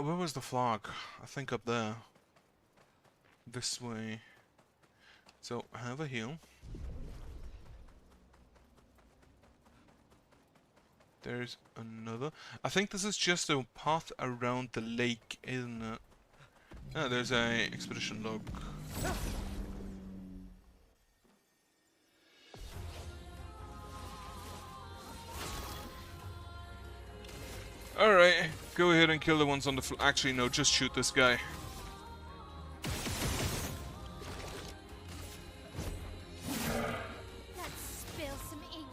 Where was the flag? I think up there. This way. So, have a heal. There's another. I think this is just a path around the lake, isn't it? Ah, there's a expedition log. Alright, go ahead and kill the ones on the floor. Actually, no, just shoot this guy. Let's spill some ink.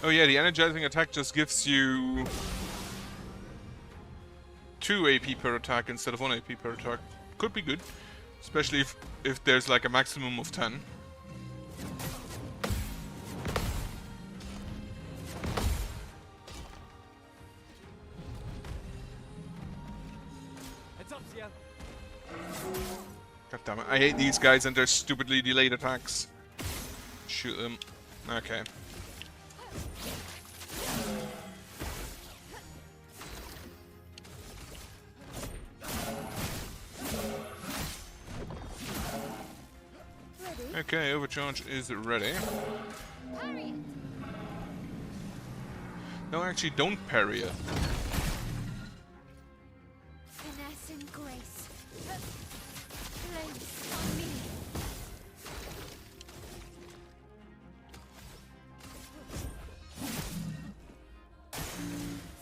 Oh yeah, the energizing attack just gives you 2 AP per attack instead of 1 AP per attack. Could be good, especially if there's like a maximum of 10. Heads up, Sia. God damn it, I hate these guys and their stupidly delayed attacks. Shoot them. Okay. Okay, overcharge is ready. Parry it. No, actually, don't parry it. Finesse and grace. Place on me.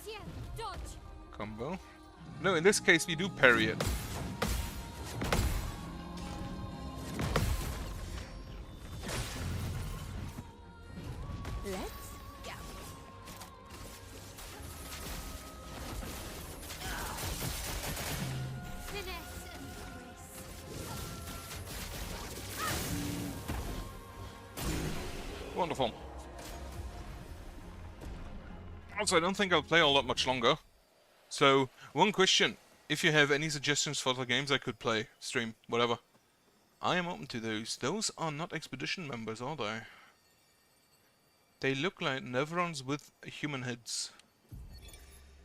Sia, dodge. Combo. No, in this case, we do parry it. Let's go. Finesse and grace. Wonderful. Also, I don't think I'll play all that much longer. So, one question. If you have any suggestions for the games I could play, stream, whatever. I am open to those. Those are not expedition members, are they? They look like Nevrons with human heads.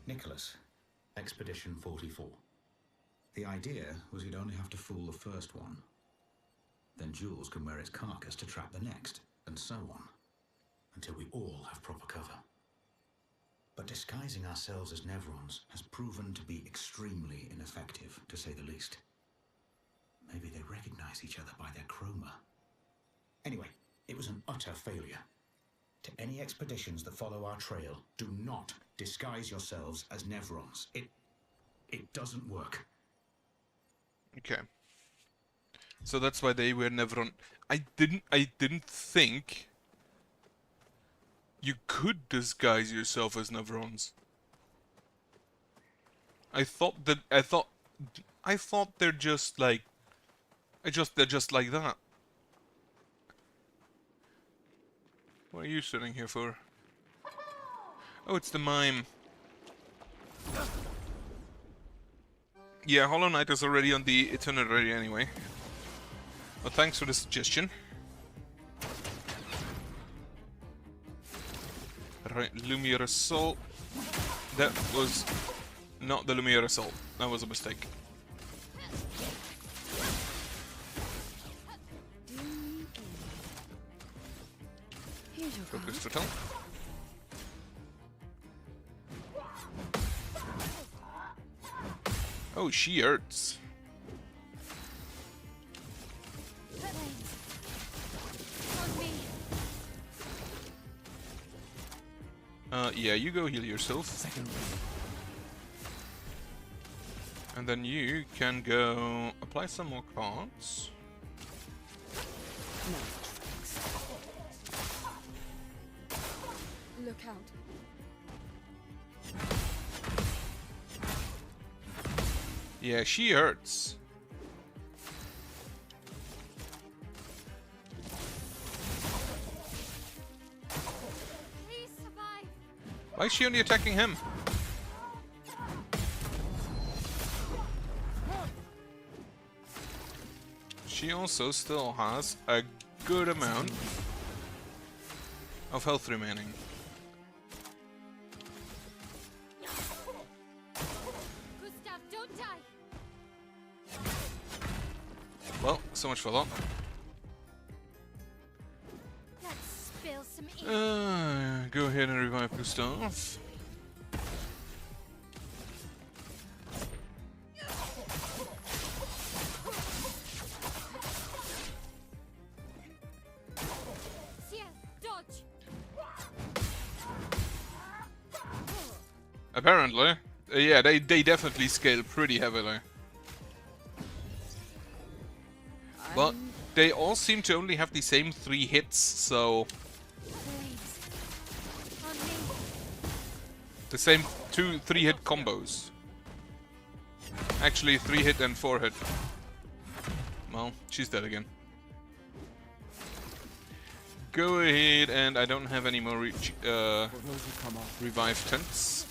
Nicholas, Expedition 44. The idea was you'd only have to fool the first one. Then Jules can wear its carcass to trap the next, and so on. Until we all have proper cover. But disguising ourselves as Nevrons has proven to be extremely ineffective, to say the least. Maybe they recognize each other by their chroma. Anyway, it was an utter failure. To any expeditions that follow our trail, do not disguise yourselves as Nevrons. It doesn't work. Okay. So that's why they were Nevron. I didn't think you could disguise yourself as Nevrons. I thought they're just like they're just like that. What are you sitting here for? Oh, it's the mime. Yeah, Hollow Knight is already on the itinerary anyway. But thanks for the suggestion. Right, Lumiere Assault. That was not the Lumiere Assault. That was a mistake. Focus to tell. Oh, she hurts. Yeah, you go heal yourself. And then you can go apply some more cards. Look out. Yeah, she hurts. Please survive. Why is she only attacking him? She also still has a good amount of health remaining. Gustav, don't die. Well, so much for that. Let's spill some ink. Go ahead and revive Gustav. Ciel, dodge. Apparently. Yeah, they definitely scale pretty heavily. But they all seem to only have the same 3 hits, so... On me. The same 3 hit combos. Actually, 3 hit and 4 hit. Well, she's dead again. Go ahead, and I don't have any more revive tents.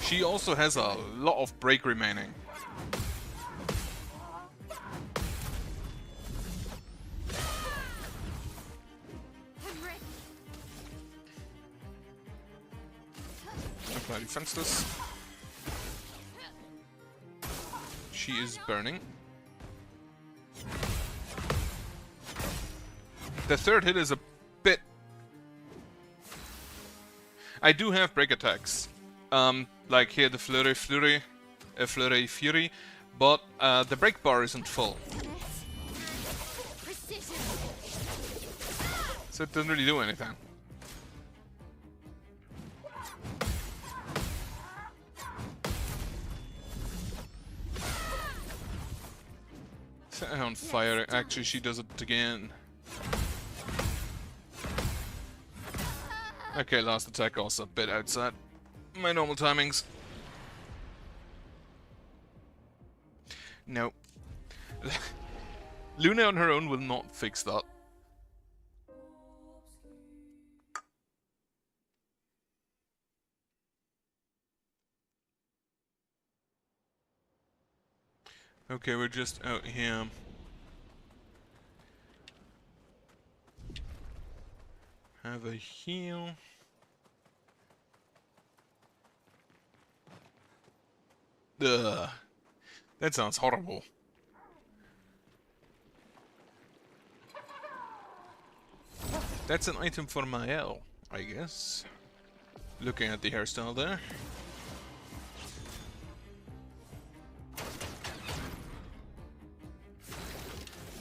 She also has a lot of break remaining. Apply defenseless. She is burning. The 3rd hit is a bit... I do have break attacks. Like here the Flurry Fury, but the break bar isn't full. So it doesn't really do anything. Set her on fire. Actually, she does it again. Okay, last attack also a bit outside my normal timings. No. Luna on her own will not fix that. Okay, we're just out here. Have a heal. Ugh. That sounds horrible. That's an item for Mael, I guess. Looking at the hairstyle there.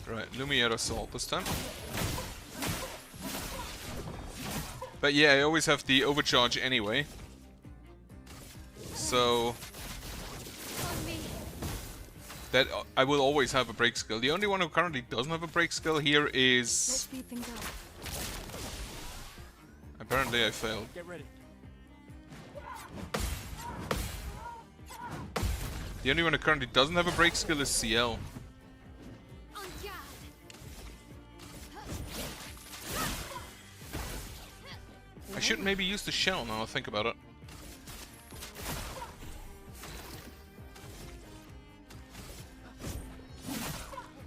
Right, Lumiere Assault this time. But yeah, I always have the overcharge anyway. So... that I will always have a break skill. The only one who currently doesn't have a break skill here is... Let's speed things up. Apparently I failed. Get ready. The only one who currently doesn't have a break skill is CL. I should maybe use the shell now I think about it.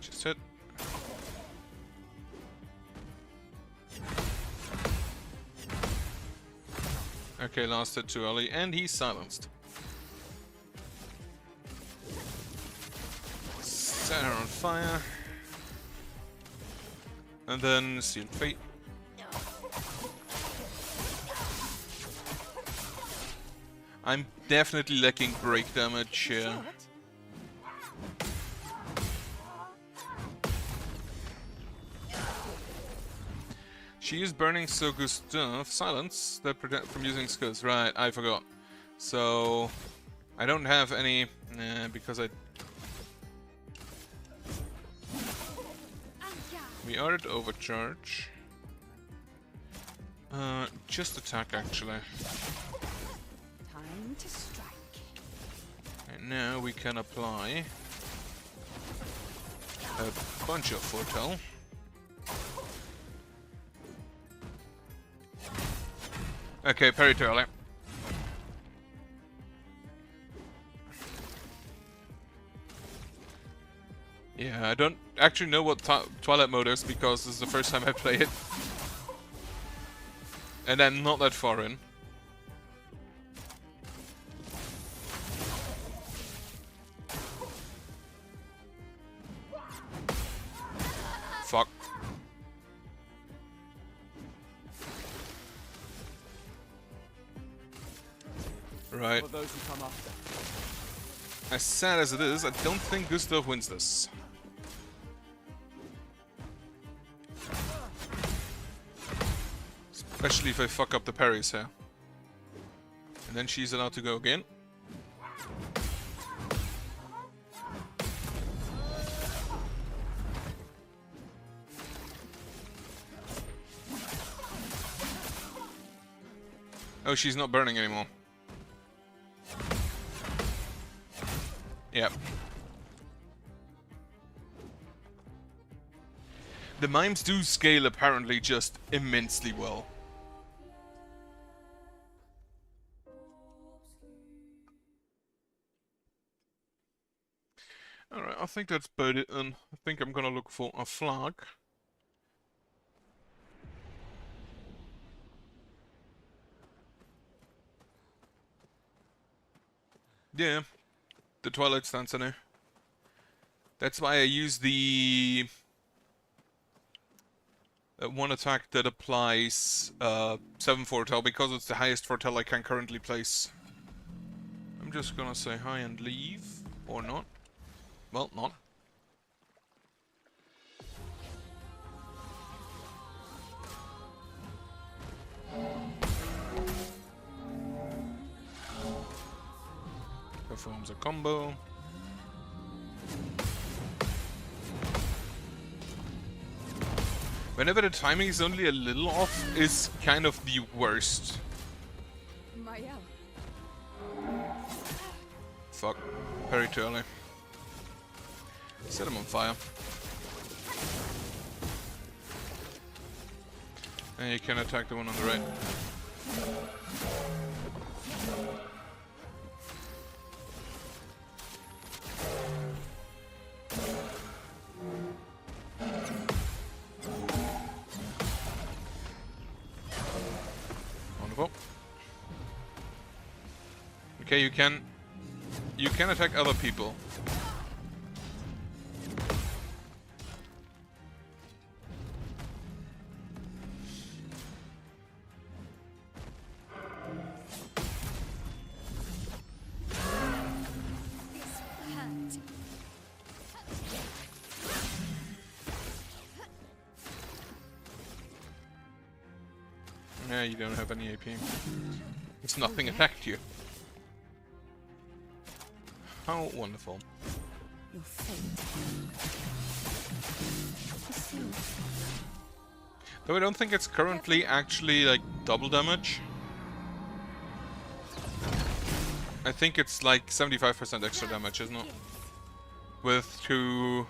Just hit. Okay, last hit too early, and he's silenced. Set her on fire. And then Sealed Fate. I'm definitely lacking break damage here. She is burning, so Gustav silence that prevent from using skills. Right, I forgot. So I don't have any because I. We are at overcharge. Just attack actually. Time to strike. And now we can apply a bunch of foretell. Okay, parry too early. Yeah, I don't actually know what Twilight mode is because this is the first time I play it. And I'm not that far in. Fuck. Right. For those who come after. As sad as it is, I don't think Gustav wins this. Especially if I fuck up the parries here. And then she's allowed to go again. Oh, she's not burning anymore. Yep. The mimes do scale apparently just immensely well. Alright, I think that's about it, and I think I'm gonna look for a flag. Yeah, the Twilight stance in there. That's why I use the one attack that applies 7 foretell, because it's the highest foretell I can currently place. I'm just gonna say hi and leave, or not. Well, not. Performs a combo. Whenever the timing is only a little off, is kind of the worst. Mael. Fuck. Very too early. Set him on fire. And you can attack the one on the right. Wonderful. Okay, you can attack other people. Yeah, you don't have any AP. It's nothing attacked you. How wonderful. Your fate. Though I don't think it's currently actually like double damage. I think it's like 75% extra damage, isn't it? With two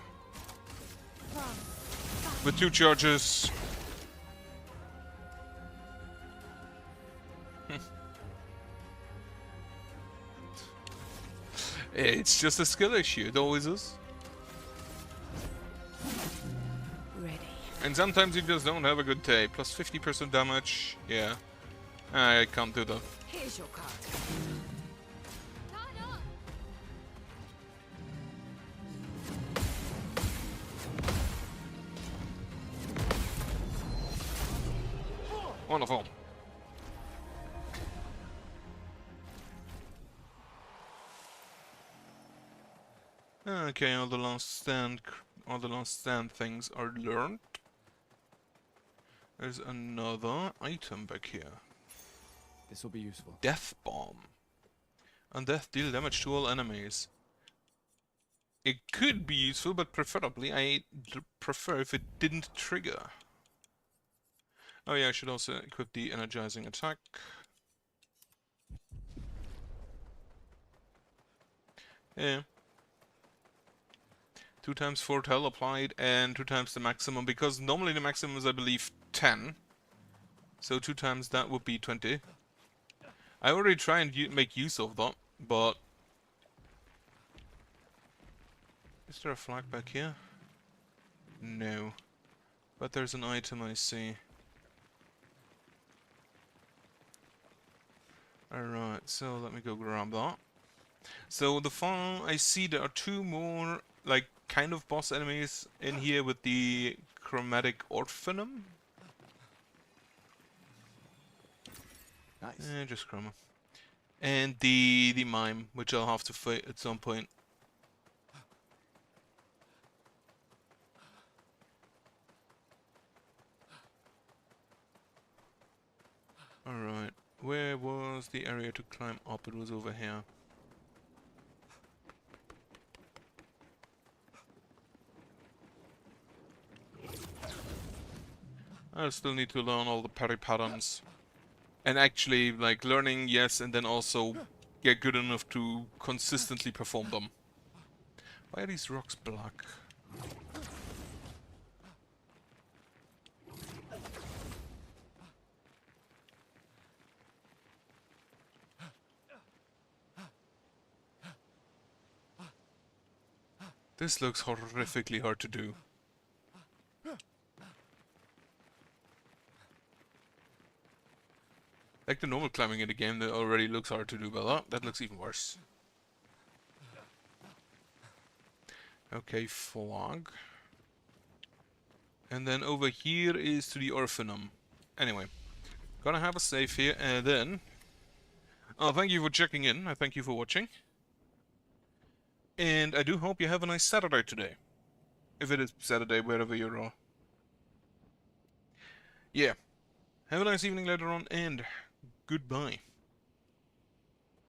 charges. It's just a skill issue, it always is. Ready. And sometimes you just don't have a good day. Plus 50% damage, yeah. I can't do that. Here's your card. Wonderful. Okay, all the last stand things are learned. There's another item back here. This will be useful. Death Bomb. Undeath deal damage to all enemies. It could be useful, but preferably I prefer if it didn't trigger. Oh yeah, I should also equip the energizing attack. Yeah. 2 times foretell applied and 2 times the maximum, because normally the maximum is, I believe, 10. So 2 times that would be 20. I already try and make use of that, but... Is there a flag back here? No. But there's an item I see. Alright, so let me go grab that. So the far I see there are 2 more, like, kind of boss enemies in here with the chromatic orphanum. Nice. Just chroma. And the mime, which I'll have to fight at some point. Alright, where was the area to climb up? It was over here. I still need to learn all the parry patterns. And actually, like, learning, yes, and then also get good enough to consistently perform them. Why are these rocks black? This looks horrifically hard to do. Like the normal climbing in the game that already looks hard to do, but that looks even worse. Okay, flag. And then over here is to the orphanum. Anyway, gonna have a save here, and then... thank you for checking in, I thank you for watching. And I do hope you have a nice Saturday today. If it is Saturday, wherever you are. Yeah. Have a nice evening later on, and goodbye.